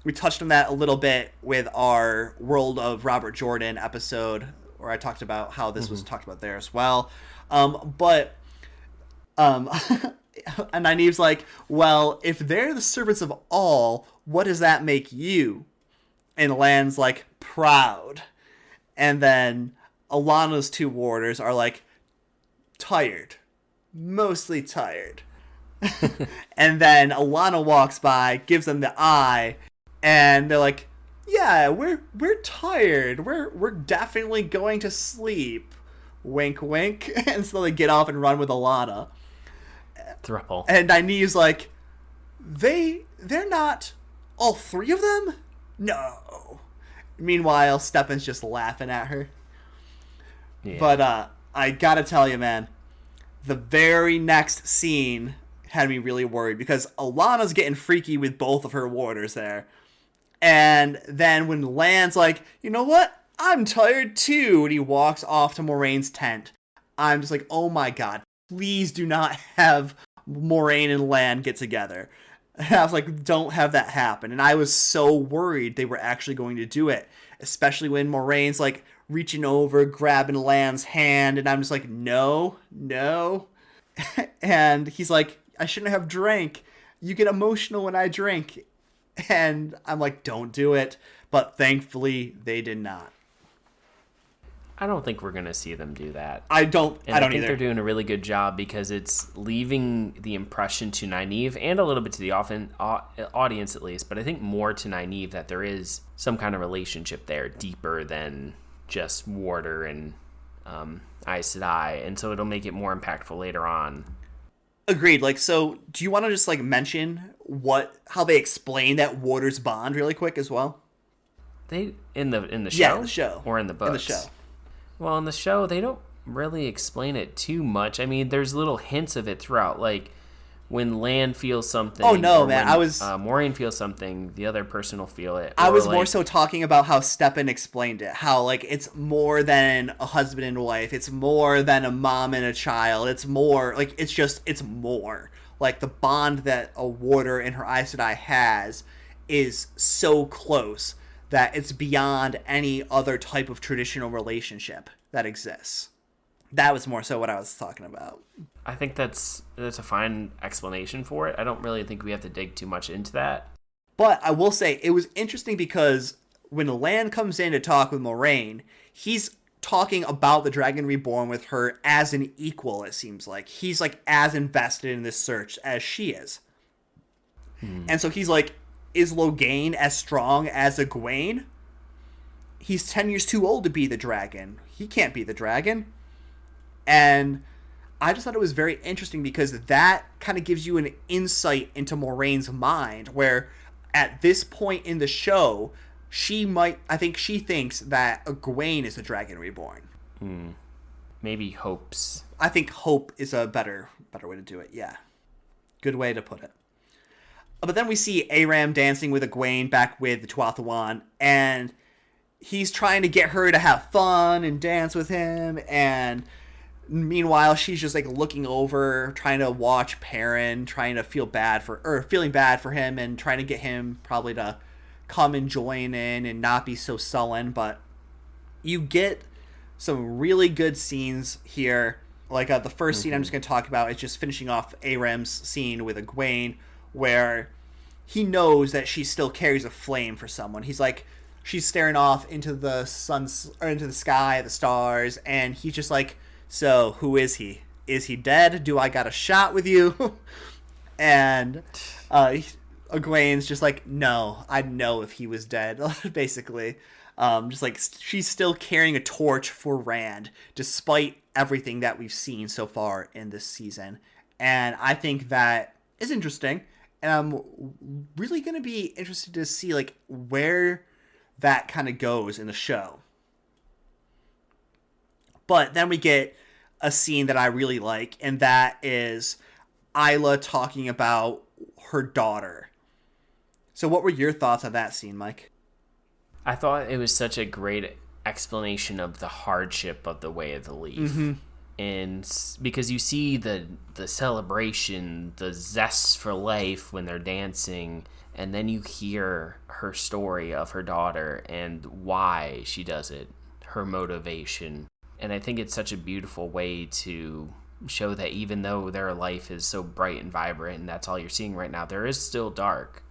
[SPEAKER 1] we touched on that a little bit with our World of Robert Jordan episode, where I talked about how this was talked about there as well. But and Nynaeve's like, well, if they're the servants of all, what does that make you? And Lan's like, proud. And then Alana's two warders are like, tired. Mostly tired. And then Alana walks by, gives them the eye, and they're like, yeah, we're tired. We're definitely going to sleep. Wink, wink. And so they get off and run with Alana.
[SPEAKER 2] Thruple.
[SPEAKER 1] And Nynaeve's like, they're not all three of them? No. Meanwhile, Stepan's just laughing at her. Yeah. But I gotta tell you, man, the very next scene had me really worried because Alana's getting freaky with both of her warders there. And then when Lan's like, you know what? I'm tired too. And he walks off to Moraine's tent. I'm just like, oh my god, please do not have Moraine and Lan get together. And I was like, don't have that happen. And I was so worried they were actually going to do it. Especially when Moraine's like reaching over, grabbing Lan's hand. And I'm just like, no. And he's like, I shouldn't have drank. You get emotional when I drink. And I'm like, don't do it. But thankfully, they did not.
[SPEAKER 2] I don't think we're going to see them do that.
[SPEAKER 1] I don't
[SPEAKER 2] either.
[SPEAKER 1] They're
[SPEAKER 2] doing a really good job because it's leaving the impression to Nynaeve and a little bit to the audience at least, but I think more to Nynaeve that there is some kind of relationship there deeper than just Warder and Aes Sedai, and so it'll make it more impactful later on.
[SPEAKER 1] Agreed. Like, so do you want to just like mention how they explain that Warder's bond really quick as well?
[SPEAKER 2] They in the show?
[SPEAKER 1] Yeah, the show.
[SPEAKER 2] Or in the books?
[SPEAKER 1] In the show.
[SPEAKER 2] Well, in the show, they don't really explain it too much. I mean, there's little hints of it throughout. Like, when Lan feels something...
[SPEAKER 1] Oh, no, man.
[SPEAKER 2] When Moraine feels something, the other person will feel it.
[SPEAKER 1] I was more so talking about how Stepan explained it. How, like, it's more than a husband and wife. It's more than a mom and a child. It's more... Like, it's more. Like, the bond that a Warder and her Aes Sedai has is so close that it's beyond any other type of traditional relationship that exists. That was more so what I was talking about.
[SPEAKER 2] I think that's a fine explanation for it. I don't really think we have to dig too much into that.
[SPEAKER 1] But I will say, it was interesting because when Lan comes in to talk with Moraine, he's talking about the Dragon Reborn with her as an equal, it seems like. He's like as invested in this search as she is. And so he's like, is Logain as strong as Egwene? He's 10 years too old to be the dragon. He can't be the dragon. And I just thought it was very interesting because that kind of gives you an insight into Moraine's mind, where at this point in the show, I think she thinks that Egwene is the Dragon Reborn.
[SPEAKER 2] Maybe hopes.
[SPEAKER 1] I think hope is a better way to do it, yeah. Good way to put it. But then we see Aram dancing with Egwene back with the Tuathalan, and he's trying to get her to have fun and dance with him, and meanwhile she's just like looking over, trying to watch Perrin, trying to feeling bad for him, and trying to get him probably to come and join in and not be so sullen. But you get some really good scenes here. Like the first scene I'm just going to talk about is just finishing off Aram's scene with Egwene, where he knows that she still carries a flame for someone. He's like, she's staring off into the into the sky, the stars, and he's just like, so who is he? Is he dead? Do I got a shot with you? And Egwene's just like, no, I'd know if he was dead, basically. Just like, she's still carrying a torch for Rand, despite everything that we've seen so far in this season. And I think that is interesting. And I'm really going to be interested to see like where that kind of goes in the show. But then we get a scene that I really like, and that is Isla talking about her daughter. So what were your thoughts on that scene, Mike?
[SPEAKER 2] I thought it was such a great explanation of the hardship of the Way of the Leaf. And because you see the celebration, the zest for life when they're dancing, and then you hear her story of her daughter and why she does it, her motivation. And I think it's such a beautiful way to show that even though their life is so bright and vibrant and that's all you're seeing right now, there is still dark,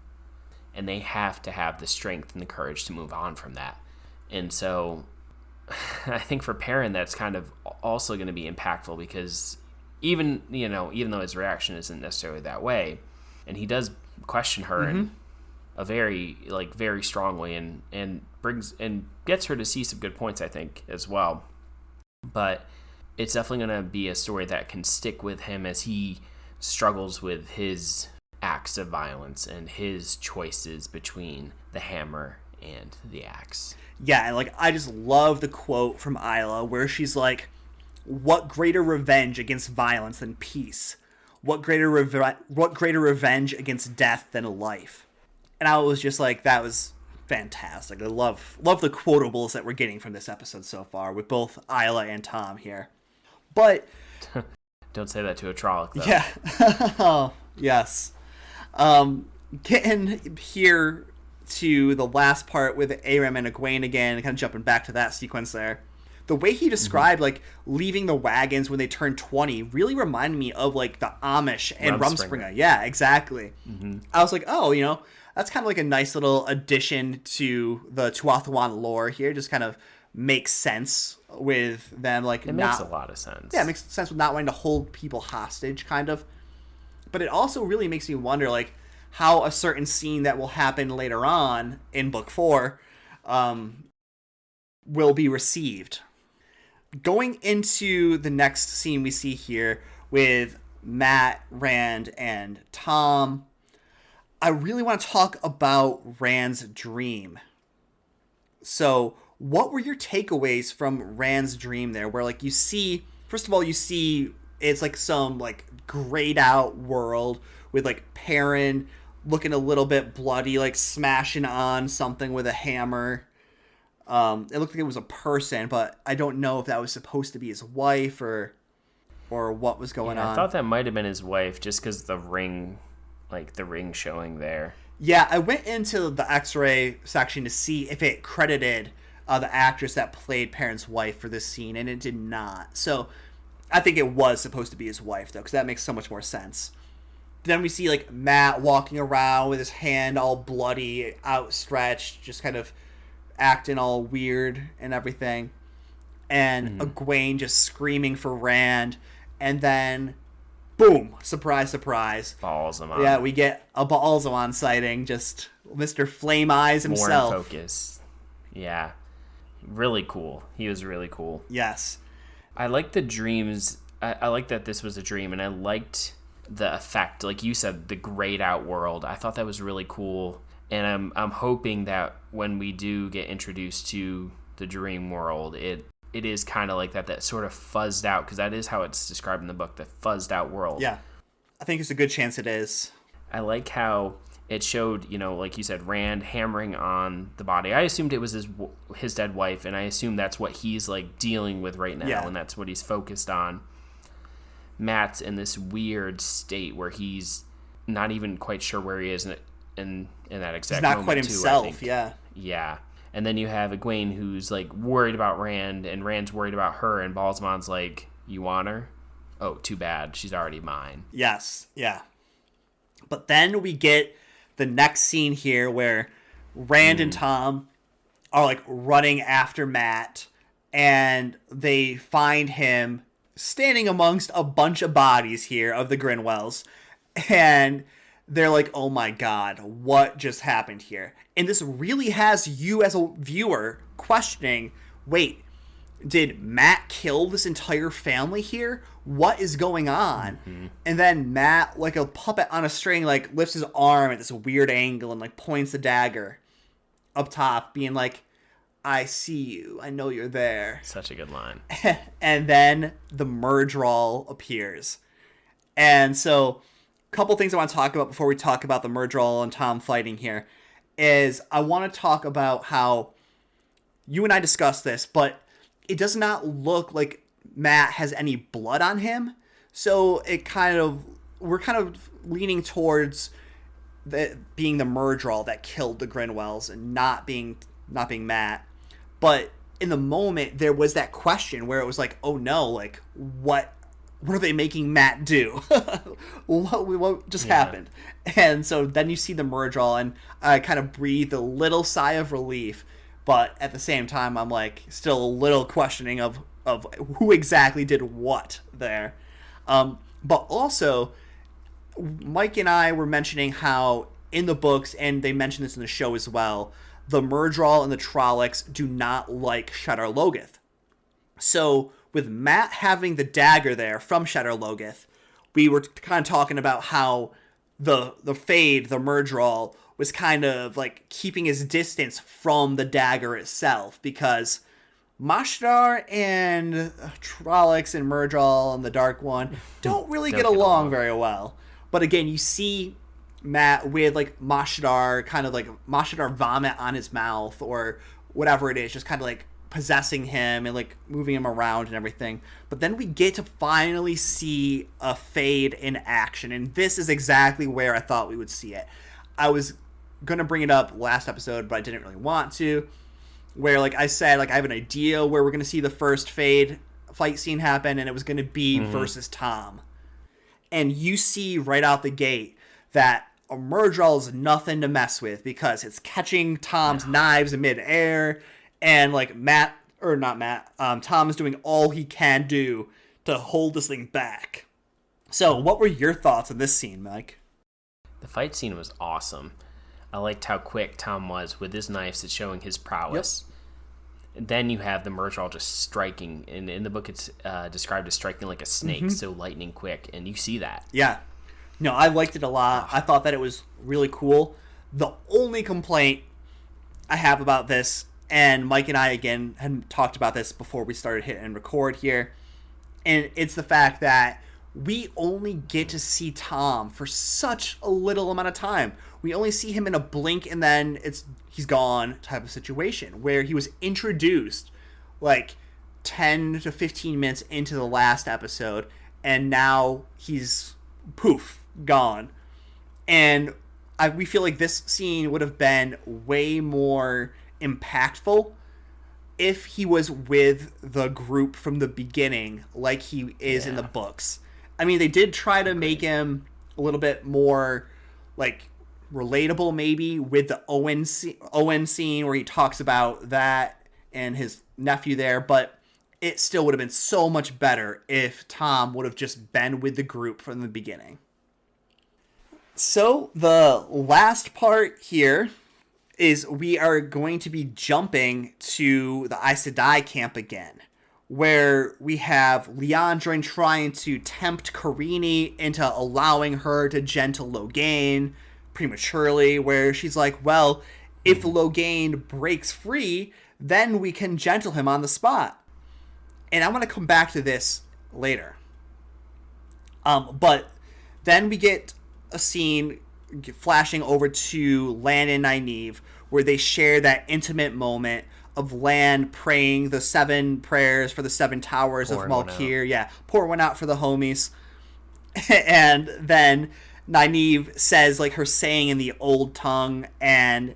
[SPEAKER 2] and they have to have the strength and the courage to move on from that. And so I think for Perrin, that's kind of also going to be impactful, because even though his reaction isn't necessarily that way, and he does question her in a very strongly, and brings and gets her to see some good points, I think, as well. But it's definitely going to be a story that can stick with him as he struggles with his acts of violence and his choices between the hammer and the axe.
[SPEAKER 1] Yeah, and I just love the quote from Isla where she's like, "What greater revenge against violence than peace? What greater revenge against death than life?" And I was just like, that was fantastic. I love the quotables that we're getting from this episode so far with both Isla and Tom here. But
[SPEAKER 2] don't say that to a Trolloc, though.
[SPEAKER 1] Yeah. Oh, yes. Getting here to the last part with Aram and Egwene again, kind of jumping back to that sequence there. The way he described leaving the wagons when they turned 20 really reminded me of the Amish and Rumspringa. Yeah, exactly. I was like, oh, that's kind of a nice little addition to the Tuatha'an lore here. Just kind of makes sense with them
[SPEAKER 2] it makes a lot of sense.
[SPEAKER 1] Yeah, it makes sense with not wanting to hold people hostage, kind of. But it also really makes me wonder how a certain scene that will happen later on in book 4 will be received. Going into the next scene we see here with Matt, Rand, and Tom, I really want to talk about Rand's dream. So, what were your takeaways from Rand's dream there? Where you see, first of all, it's some grayed out world with Perrin looking a little bit bloody, smashing on something with a hammer. It looked like it was a person, but I don't know if that was supposed to be his wife or what was going on.
[SPEAKER 2] I thought that might have been his wife, just because the ring showing there.
[SPEAKER 1] Yeah, I went into the X-ray section to see if it credited the actress that played Perrin's wife for this scene, and it did not. So I think it was supposed to be his wife, though, because that makes so much more sense. Then we see Matt walking around with his hand all bloody, outstretched, just kind of acting all weird and everything. And Egwene just screaming for Rand. And then, boom, surprise, surprise.
[SPEAKER 2] Balzamon.
[SPEAKER 1] Yeah, we get a Balzamon sighting, just Mr. Flame Eyes himself.
[SPEAKER 2] More in focus. Yeah. Really cool. He was really cool.
[SPEAKER 1] Yes.
[SPEAKER 2] I like the dreams. I like that this was a dream, and I liked the effect. Like you said, the grayed out world. I thought that was really cool. And I'm hoping that when we do get introduced to the dream world, it is kind of like that sort of fuzzed out, because that is how it's described in the book, the fuzzed out world.
[SPEAKER 1] Yeah. I think there's a good chance it is.
[SPEAKER 2] I like how it showed, like you said, Rand hammering on the body. I assumed it was his dead wife, and I assume that's what he's dealing with right now, and that's what he's focused on. Matt's in this weird state where he's not even quite sure where he is in that exact moment.
[SPEAKER 1] He's not quite himself, yeah.
[SPEAKER 2] Yeah. And then you have Egwene who's worried about Rand, and Rand's worried about her, and Balzamon's like, "You want her? Oh, too bad. She's already mine."
[SPEAKER 1] Yes, yeah. But then we get the next scene here where Rand and Tom are running after Matt, and they find him standing amongst a bunch of bodies here of the Grinwells, and they're like, oh my god, what just happened here? And this really has you as a viewer questioning, wait, did Matt kill this entire family here? What is going on? Mm-hmm. And then Matt, like a puppet on a string, lifts his arm at this weird angle and points the dagger up top, being like, I see you. I know you're there.
[SPEAKER 2] Such a good line.
[SPEAKER 1] And then the Murdral appears. And so, a couple things I want to talk about before we talk about the Murdral and Tom fighting here is I want to talk about how you and I discussed this, but it does not look like Matt has any blood on him. So we're kind of leaning towards being the Murdral that killed the Grinwells and not being Matt. But in the moment, there was that question where it was like, oh no, like what were they making Matt do? what just happened? And so then you see the Murdral, and I kind of breathed a little sigh of relief, but at the same time, I'm like still a little questioning of who exactly did what there. But also, Mike and I were mentioning how in the books, and they mentioned this in the show as well, the Murdral and the Trollocs do not like Shadar Logoth. So with Matt having the dagger there from Shadar Logoth, we were kind of talking about how the Fade, the Murdral, was kind of like keeping his distance from the dagger itself, because Mashdar and Trollocs and Murdral and the Dark One don't really get along very well. But again, you see Matt with like Mashdar, kind of like Mashdar vomit on his mouth or whatever it is, just kind of like possessing him and like moving him around and everything. But then we get to finally see a Fade in action, and this is exactly where I thought we would see it. I was gonna bring it up last episode, but I didn't really want to. Where, like I said, like I have an idea where we're gonna see the first Fade fight scene happen, and it was gonna be versus Tom. And you see right out the gate that a Murdral is nothing to mess with, because it's catching Tom's knives in midair, and like Tom is doing all he can do to hold this thing back. So what were your thoughts on this scene, Mike?
[SPEAKER 2] The fight scene was awesome. I liked how quick Tom was with his knives. It's showing his prowess. Yep. And then you have the Murdral just striking. And in the book, it's described as striking like a snake, so lightning quick. And you see that.
[SPEAKER 1] Yeah. No, I liked it a lot. I thought that it was really cool. The only complaint I have about this, and Mike and I, again, had talked about this before we started hitting record here, and it's the fact that we only get to see Tom for such a little amount of time. We only see him in a blink and then he's gone type of situation, where he was introduced like 10 to 15 minutes into the last episode, and now he's poof, gone. And we feel like this scene would have been way more impactful if he was with the group from the beginning, like he is in the books. I mean, they did try to make him a little bit more like relatable, maybe, with the Owen scene where he talks about that and his nephew there, but it still would have been so much better if Tom would have just been with the group from the beginning. So the last part here is we are going to be jumping to the Aes Sedai camp again, where we have Liandrin trying to tempt Carini into allowing her to gentle Logain prematurely, where she's like, well, if Logain breaks free, then we can gentle him on the spot. And I'm going to come back to this later. But then we get a scene flashing over to Lan and Nynaeve, where they share that intimate moment of Lan praying the 7 prayers for the 7 towers of Malkir. Yeah, pour one out for the homies. And then Nynaeve says like her saying in the old tongue, and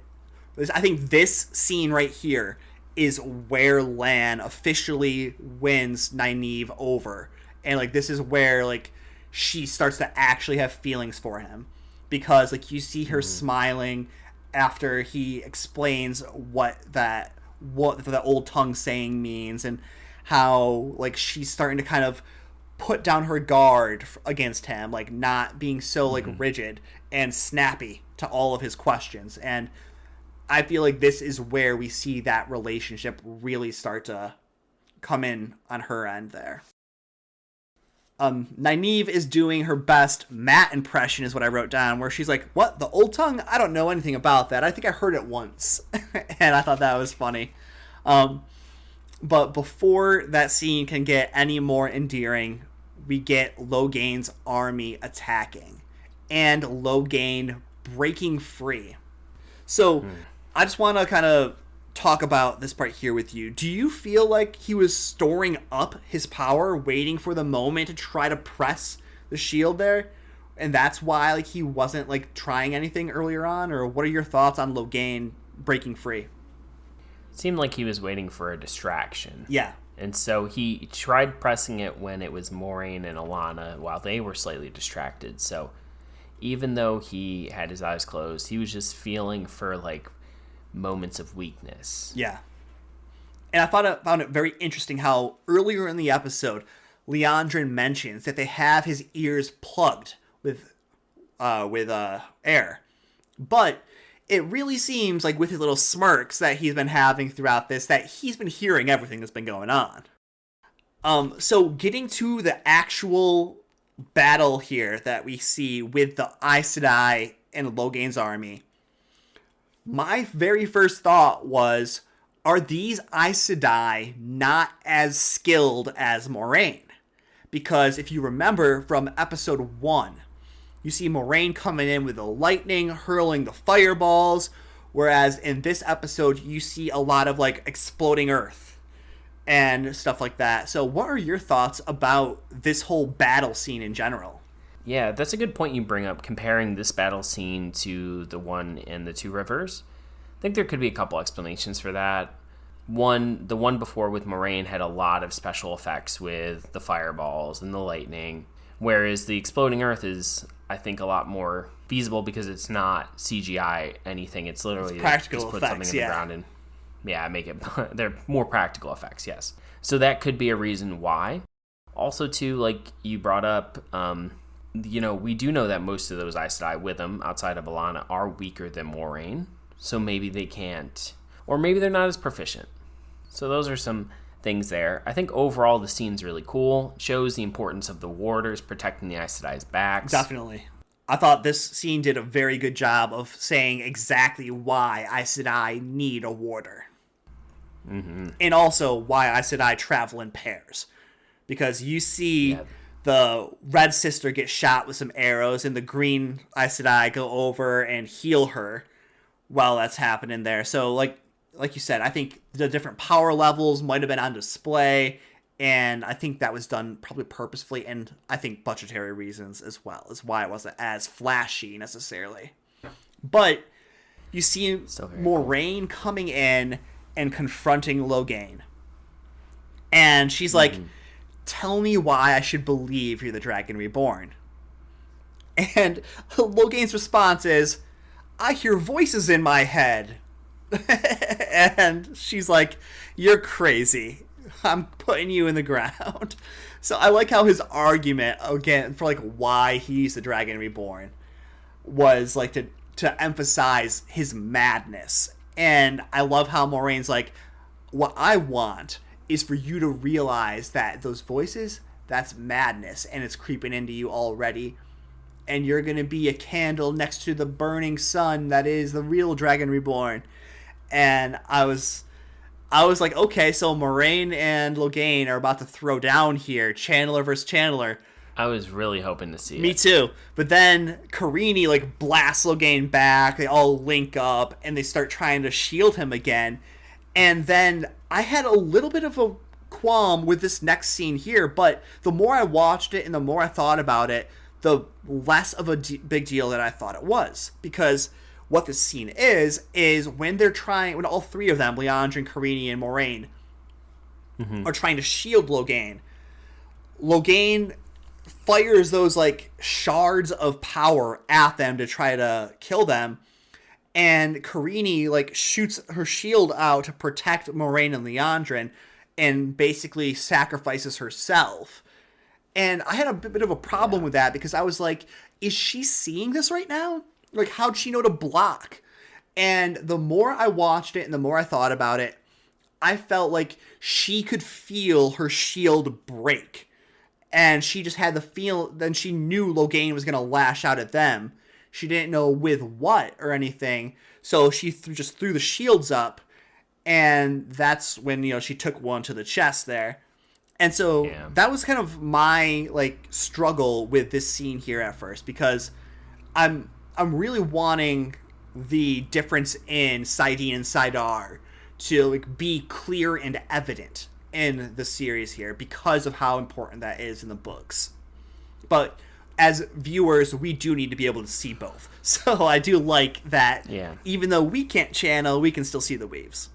[SPEAKER 1] I think this scene right here is where Lan officially wins Nynaeve over. And like this is where like she starts to actually have feelings for him, because like you see her smiling after he explains what the old tongue saying means, and how like she's starting to kind of put down her guard against him, like not being so like rigid and snappy to all of his questions. And I feel like this is where we see that relationship really start to come in on her end there. Nynaeve is doing her best Matt impression, is what I wrote down, where she's like, what, the old tongue? I don't know anything about that. I think I heard it once. And I thought that was funny. But before that scene can get any more endearing, we get Logain's army attacking and Logain breaking free. So I just want to kind of talk about this part here with you. Do you feel like he was storing up his power, waiting for the moment to try to press the shield there? And that's why like he wasn't like trying anything earlier on? Or what are your thoughts on Logain breaking free?
[SPEAKER 2] It seemed like he was waiting for a distraction.
[SPEAKER 1] Yeah.
[SPEAKER 2] And so he tried pressing it when it was Moraine and Alana while they were slightly distracted. So even though he had his eyes closed, he was just feeling for like moments of weakness.
[SPEAKER 1] Yeah. And I found it very interesting how earlier in the episode, Leandrin mentions that they have his ears plugged with air. But it really seems like with his little smirks that he's been having throughout this, that he's been hearing everything that's been going on. So getting to the actual battle here that we see with the Aes Sedai and Logain's army, my very first thought was, are these Aes Sedai not as skilled as Moraine? Because if you remember from episode 1, you see Moraine coming in with the lightning, hurling the fireballs, whereas in this episode, you see a lot of like exploding earth and stuff like that. So what are your thoughts about this whole battle scene in general?
[SPEAKER 2] Yeah, that's a good point you bring up, comparing this battle scene to the one in the Two Rivers. I think there could be a couple explanations for that. The one before with Moraine had a lot of special effects with the fireballs and the lightning, whereas the exploding earth is, I think, a lot more feasible because it's not CGI anything. It's literally
[SPEAKER 1] practical
[SPEAKER 2] just put
[SPEAKER 1] effects,
[SPEAKER 2] something in the ground and make it. They're more practical effects, yes. So that could be a reason why. Also, too, like you brought up, we do know that most of those Aes Sedai with them, outside of Alana, are weaker than Moraine. So maybe they can't, or maybe they're not as proficient. So those are some things there. I think overall the scene's really cool. It shows the importance of the warders protecting the Aes Sedai's backs.
[SPEAKER 1] Definitely. I thought this scene did a very good job of saying exactly why Aes Sedai need a warder. Mm-hmm. And also why Aes Sedai travel in pairs. Because you see the Red Sister get shot with some arrows and the green Aes Sedai go over and heal her while that's happening there. So like you said, I think the different power levels might have been on display, and I think that was done probably purposefully, and I think budgetary reasons as well is why it wasn't as flashy necessarily. But you see Moraine coming in and confronting Logain, and she's like, tell me why I should believe you're the Dragon Reborn. And Logain's response is, I hear voices in my head. And she's like, you're crazy. I'm putting you in the ground. So I like how his argument, again, for like why he's the Dragon Reborn, was like to emphasize his madness. And I love how Moraine's like, what I want is for you to realize that those voices, that's madness, and it's creeping into you already. And you're going to be a candle next to the burning sun that is the real Dragon Reborn. And I was like, okay, so Moraine and Logain are about to throw down here, Channeler versus Channeler.
[SPEAKER 2] I was really hoping to see it.
[SPEAKER 1] Me too. But then Carini like blasts Logain back. They all link up and they start trying to shield him again. And then I had a little bit of a qualm with this next scene here, but the more I watched it and the more I thought about it, the less of a big deal that I thought it was. Because what this scene is when when all three of them, Leandrin, Carini, and Moraine, are trying to shield Logain. Logain fires those like shards of power at them to try to kill them, and Carini like shoots her shield out to protect Moraine and Leandrin, and basically sacrifices herself. And I had a bit of a problem with that because I was like, is she seeing this right now? Like, how'd she know to block? And the more I watched it and the more I thought about it, I felt like she could feel her shield break. And she just had the feel, then she knew Logain was going to lash out at them. She didn't know with what or anything. So she just threw the shields up. And that's when, she took one to the chest there. And so that was kind of my, struggle with this scene here at first. Because I'm really wanting the difference in Saidin and Saidar to like be clear and evident in the series here because of how important that is in the books. But as viewers, we do need to be able to see both. So I do like that.
[SPEAKER 2] Yeah.
[SPEAKER 1] Even though we can't channel, we can still see the weaves.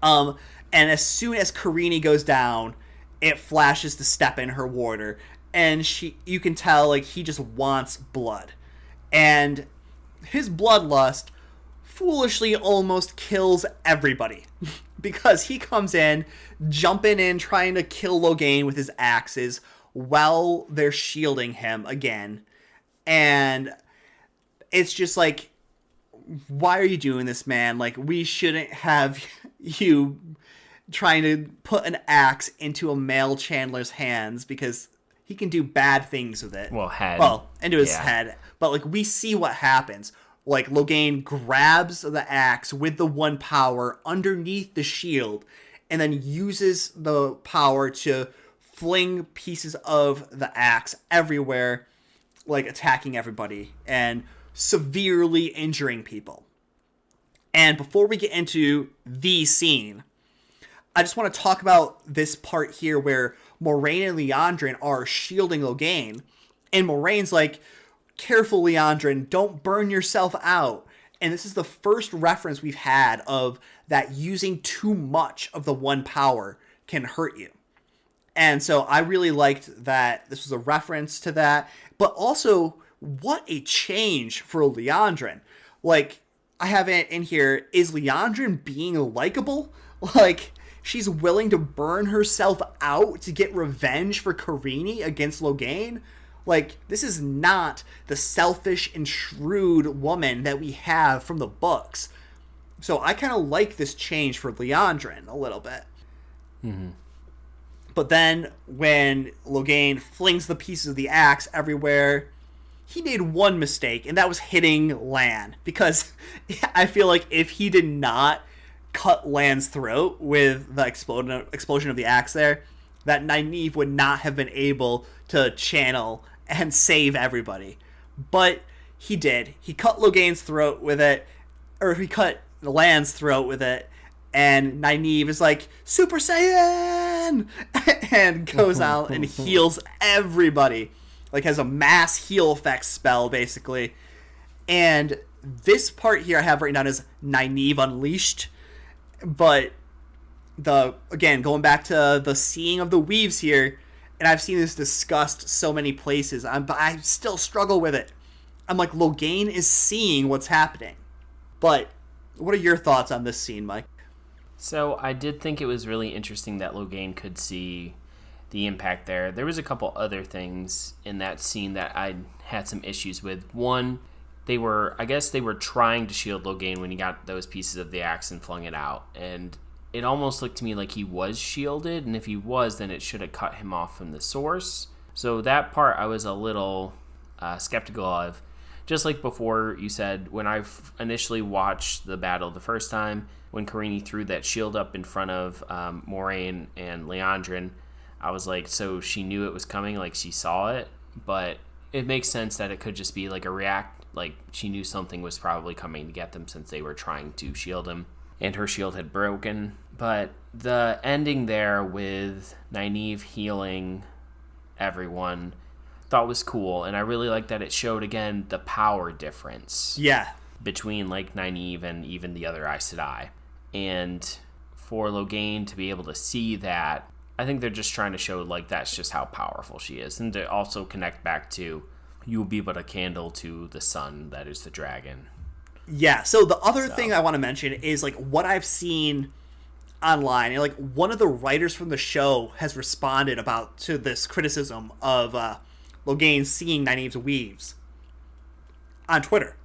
[SPEAKER 1] And as soon as Karini goes down, it flashes to step in her warder, and you can tell like he just wants blood, and his bloodlust foolishly almost kills everybody because he comes in, jumping in, trying to kill Logain with his axes while they're shielding him again. And it's just like, why are you doing this, man? Like, we shouldn't have you trying to put an axe into a male Chandler's hands because he can do bad things with it.
[SPEAKER 2] Well,
[SPEAKER 1] into his head. But, like, we see what happens. Like, Logain grabs the axe with the one power underneath the shield and then uses the power to fling pieces of the axe everywhere, like, attacking everybody and severely injuring people. And before we get into the scene, I just want to talk about this part here where Moiraine and Liandrin are shielding Logain, and Moraine's like, careful, Liandrin, don't burn yourself out. And this is the first reference we've had of that using too much of the one power can hurt you. And so I really liked that this was a reference to that. But also, what a change for Liandrin. Like, I have it in here, is Liandrin being likable? Like, she's willing to burn herself out to get revenge for Karini against Logain? Like, this is not the selfish and shrewd woman that we have from the books. So I kind of like this change for Liandrin a little bit.
[SPEAKER 2] Mm-hmm.
[SPEAKER 1] But then when Logain flings the pieces of the axe everywhere, he made one mistake, and that was hitting Lan. Because I feel like if he did not cut Lan's throat with the explosion of the axe there, that Nynaeve would not have been able to channel and save everybody. But he did. He cut Logain's throat with it, or he cut Lan's throat with it, and Nynaeve is like, Super Saiyan! and goes out and heals everybody. Like, has a mass heal effect spell, basically. And this part here I have written down as Nynaeve Unleashed. But, again, going back to the seeing of the weaves here, and I've seen this discussed so many places, but I still struggle with it. I'm like, Logain is seeing what's happening. But what are your thoughts on this scene, Mike?
[SPEAKER 2] So I did think it was really interesting that Logain could see the impact there. There was a couple other things in that scene that I had some issues with. One, I guess they were trying to shield Logain when he got those pieces of the axe and flung it out. And it almost looked to me like he was shielded, and if he was, then it should have cut him off from the source. So that part I was a little skeptical of. Just like before you said, when I initially watched the battle the first time, when Karini threw that shield up in front of Moiraine and Liandrin, I was like, so she knew it was coming, like she saw it, but it makes sense that it could just be like like she knew something was probably coming to get them since they were trying to shield him, and her shield had broken. But the ending there with Nynaeve healing everyone, thought was cool, and I really like that it showed again the power difference.
[SPEAKER 1] Yeah.
[SPEAKER 2] Between like Nynaeve and even the other Aes Sedai. And for Logain to be able to see that, I think they're just trying to show like that's just how powerful she is, and to also connect back to you will be but a candle to the sun that is the dragon.
[SPEAKER 1] Yeah. So the other thing I want to mention is like what I've seen online, and like one of the writers from the show has responded to this criticism of Logain seeing Nynaeve's weaves on Twitter.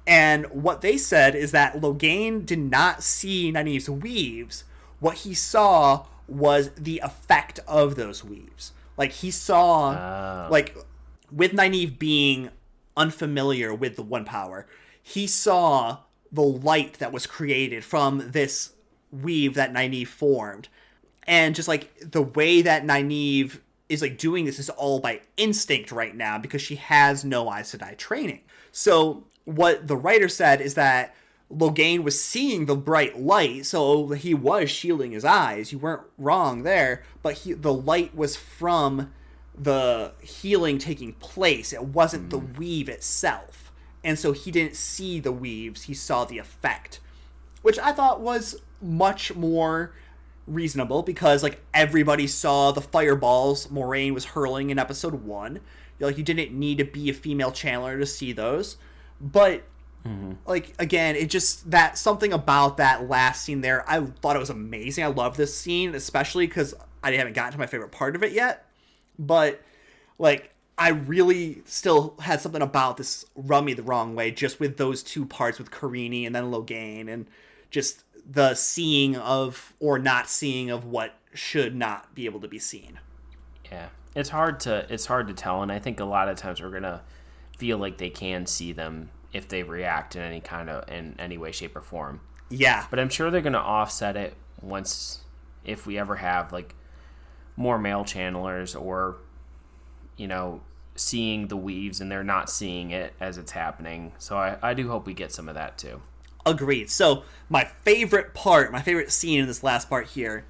[SPEAKER 1] And what they said is that Logain did not see Nynaeve's weaves. What he saw was the effect of those weaves. Like, he saw, like, with Nynaeve being unfamiliar with the one power, he saw the light that was created from this weave that Nynaeve formed. And just, like, the way that Nynaeve is, like, doing this is all by instinct right now because she has no Aes Sedai training. So what the writer said is that Logain was seeing the bright light, so he was shielding his eyes. You weren't wrong there, but the light was from the healing taking place. It wasn't the weave itself. And so he didn't see the weaves, he saw the effect, which I thought was much more reasonable because like everybody saw the fireballs Moraine was hurling in episode 1. Like you didn't need to be a female channeler to see those. But like again, it just that something about that last scene there, I thought it was amazing. I love this scene, especially because I haven't gotten to my favorite part of it yet. But like I really still had something about this rub me the wrong way, just with those two parts with Carini and then Logain, and just the seeing of or not seeing of what should not be able to be seen.
[SPEAKER 2] Yeah, it's hard to tell, and I think a lot of times we're gonna feel like they can see them if they react in any way, shape, or form.
[SPEAKER 1] Yeah,
[SPEAKER 2] but I'm sure they're gonna offset it if we ever have like more male channelers, or seeing the weaves and they're not seeing it as it's happening. So I do hope we get some of that too.
[SPEAKER 1] Agreed. So my favorite scene in this last part here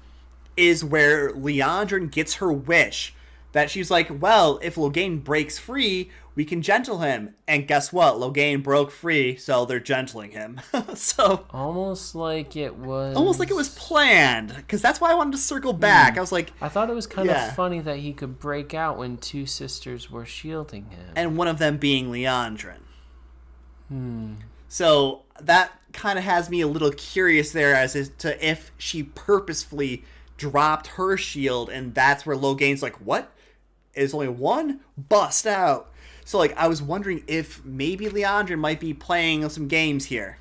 [SPEAKER 1] is where Liandrin gets her wish that she's like, well, if Logain breaks free, we can gentle him. And guess what? Logain broke free, so they're gentling him. So
[SPEAKER 2] almost like it was
[SPEAKER 1] planned, because that's why I wanted to circle back. I was like,
[SPEAKER 2] I thought it was kind of funny that he could break out when two sisters were shielding him,
[SPEAKER 1] and one of them being Liandrin. So that kind of has me a little curious there as to if she purposefully dropped her shield, and that's where Logain's like, what? It's only one? Bust out. So, like, I was wondering if maybe Liandrin might be playing some games here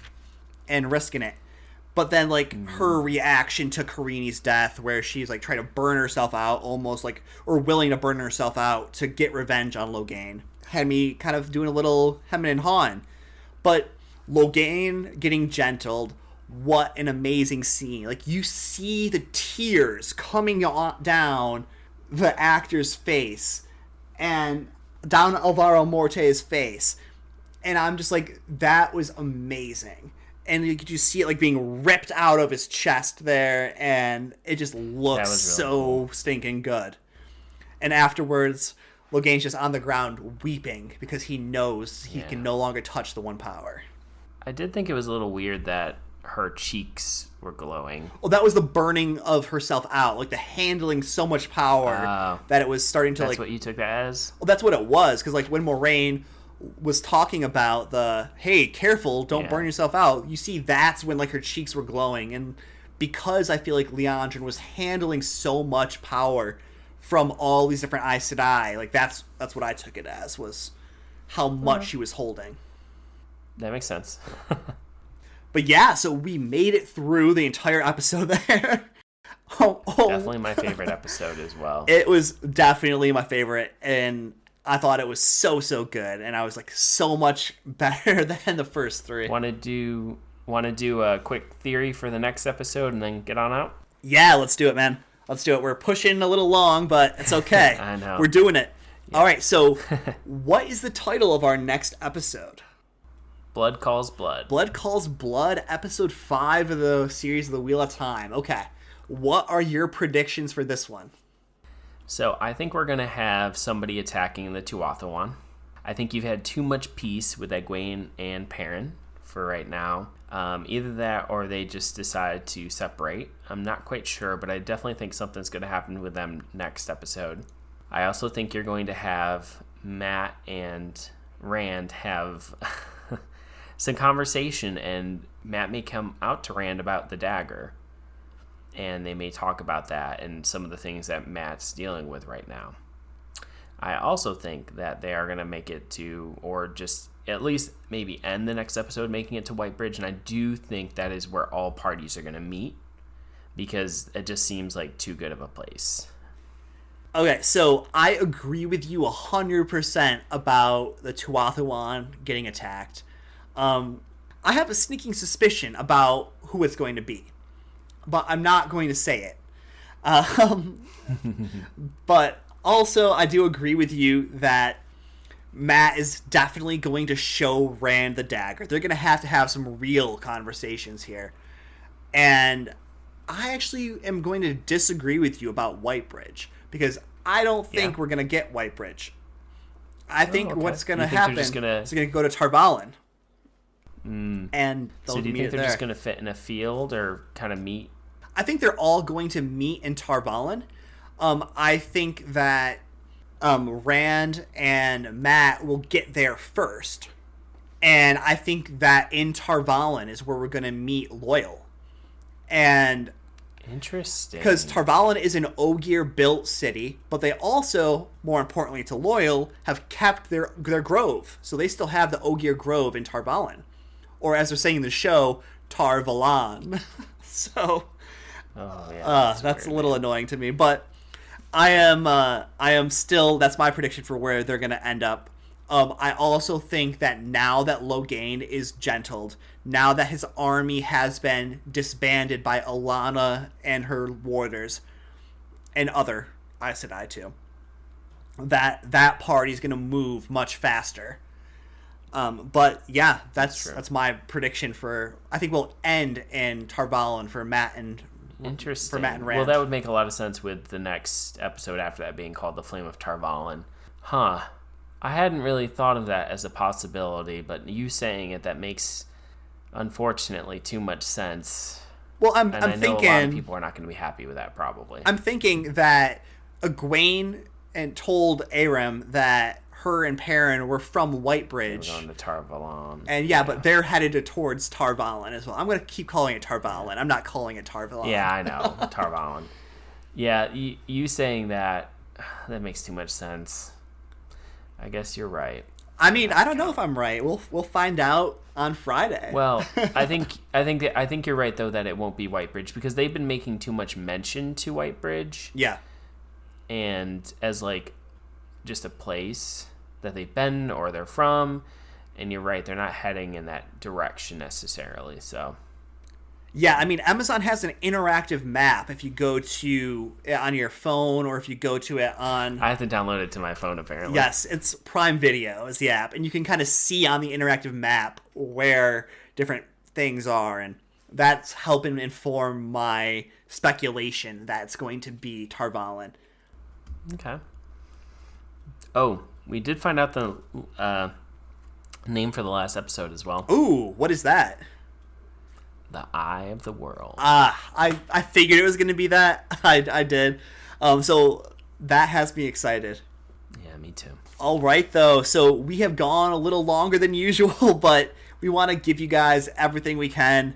[SPEAKER 1] and risking it. But then, like, her reaction to Carini's death, where she's, like, trying to burn herself out, almost, like, or willing to burn herself out to get revenge on Logain, had me kind of doing a little hemming and hawing. But Logain getting gentled, what an amazing scene. Like, you see the tears coming down the actor's face and down Alvaro Morte's face, and I'm just like, that was amazing. And you could just see it like being ripped out of his chest there, and it just looks really so cool. Stinking good. And afterwards, Logain's just on the ground weeping because he knows he can no longer touch the one power.
[SPEAKER 2] I did think it was a little weird that her cheeks were glowing.
[SPEAKER 1] Well, that was the burning of herself out, like the handling so much power that it was starting to
[SPEAKER 2] That's what you took that as?
[SPEAKER 1] Well, that's what it was, because like when Moraine was talking about the, hey, careful, don't burn yourself out, you see that's when like her cheeks were glowing, and because I feel like Liandrin was handling so much power from all these different Aes Sedai, like that's what I took it as, was how much she was holding.
[SPEAKER 2] That makes sense.
[SPEAKER 1] But yeah, so we made it through the entire episode there.
[SPEAKER 2] Definitely my favorite episode as well.
[SPEAKER 1] It was definitely my favorite, and I thought it was so good, and I was like so much better than the first three.
[SPEAKER 2] Want to do a quick theory for the next episode and then get on out?
[SPEAKER 1] Yeah, let's do it, man. Let's do it. We're pushing a little long, but it's okay.
[SPEAKER 2] I know.
[SPEAKER 1] We're doing it. Yeah. All right, so what is the title of our next episode?
[SPEAKER 2] Blood Calls Blood.
[SPEAKER 1] Blood Calls Blood, episode 5 of the series of the Wheel of Time. Okay. What are your predictions for this one?
[SPEAKER 2] So I think we're going to have somebody attacking the Tuatha. I think you've had too much peace with Egwene and Perrin for right now. Either that or they just decide to separate. I'm not quite sure, but I definitely think something's going to happen with them next episode. I also think you're going to have Matt and Rand have some conversation, and Matt may come out to Rand about the dagger, and they may talk about that and some of the things that Matt's dealing with right now. I also think that they are going to make it to, or just at least maybe end the next episode making it to Whitebridge, and I do think that is where all parties are going to meet, because it just seems like too good of a place.
[SPEAKER 1] Okay, so I agree with you 100% about the Tuatha getting attacked. I have a sneaking suspicion about who it's going to be, but I'm not going to say it. But also, I do agree with you that Matt is definitely going to show Rand the dagger. They're going to have some real conversations here. And I actually am going to disagree with you about Whitebridge, because I don't think we're going to get Whitebridge. I think what's going to happen is going to go to Tarvalin. And
[SPEAKER 2] so do you think they're just going to fit in a field or kind of meet?
[SPEAKER 1] I think they're all going to meet in Tarvalin. I think that Rand and Matt will get there first. And I think that in Tarvalin is where we're going to meet Loyal. And
[SPEAKER 2] interesting.
[SPEAKER 1] Because Tarvalin is an Ogier-built city, but they also, more importantly to Loyal, have kept their grove. So they still have the Ogier Grove in Tarvalin. Or as they're saying in the show, Tarvalon. So that's a little annoying to me. But I am still, that's my prediction for where they're going to end up. I also think that now that Logain is gentled, now that his army has been disbanded by Alana and her warders and other Aes Sedai too, that party's going to move much faster. But yeah, that's my prediction for. I think we'll end in Tarvalin for Matt and
[SPEAKER 2] interesting.
[SPEAKER 1] For Matt and Rand.
[SPEAKER 2] Well, that would make a lot of sense with the next episode after that being called "The Flame of Tarvalin." Huh. I hadn't really thought of that as a possibility, but you saying it, that makes, unfortunately, too much sense.
[SPEAKER 1] Well, I'm
[SPEAKER 2] a
[SPEAKER 1] thinking
[SPEAKER 2] lot of people are not going to be happy with that, probably.
[SPEAKER 1] I'm thinking that Egwene told Aram that her and Perrin were from Whitebridge.
[SPEAKER 2] They were going to Tarvalon.
[SPEAKER 1] And but they're headed towards Tarvalin as well. I'm going to keep calling it Tarvalin. I'm not calling it Tarvalon.
[SPEAKER 2] Yeah, I know. Tarvalin. Yeah, you saying that makes too much sense. I guess you're right.
[SPEAKER 1] I mean, I don't know if I'm right. We'll find out on Friday.
[SPEAKER 2] Well, I think you're right though that it won't be Whitebridge, because they've been making too much mention to Whitebridge.
[SPEAKER 1] Yeah.
[SPEAKER 2] And as like just a place that they've been or they're from, and you're right, they're not heading in that direction necessarily. So
[SPEAKER 1] yeah, I mean, Amazon has an interactive map if you go to it on your phone, or if you go to it on...
[SPEAKER 2] I have to download it to my phone, apparently.
[SPEAKER 1] Yes, it's Prime Video is the app, and you can kind of see on the interactive map where different things are, and that's helping inform my speculation that it's going to be Tarvalin.
[SPEAKER 2] Okay. Oh, we did find out the name for the last episode as well.
[SPEAKER 1] Ooh, what is that?
[SPEAKER 2] The Eye of the World.
[SPEAKER 1] I figured it was going to be that. I did. So that has me excited.
[SPEAKER 2] Yeah, me too.
[SPEAKER 1] All right, though. So we have gone a little longer than usual, but we want to give you guys everything we can.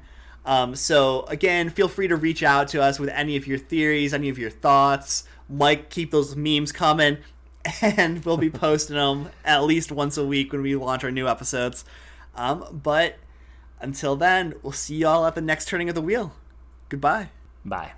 [SPEAKER 1] So again, feel free to reach out to us with any of your theories, any of your thoughts. Keep those memes coming, and we'll be posting them at least once a week when we launch our new episodes. But until then, we'll see y'all at the next turning of the wheel. Goodbye.
[SPEAKER 2] Bye.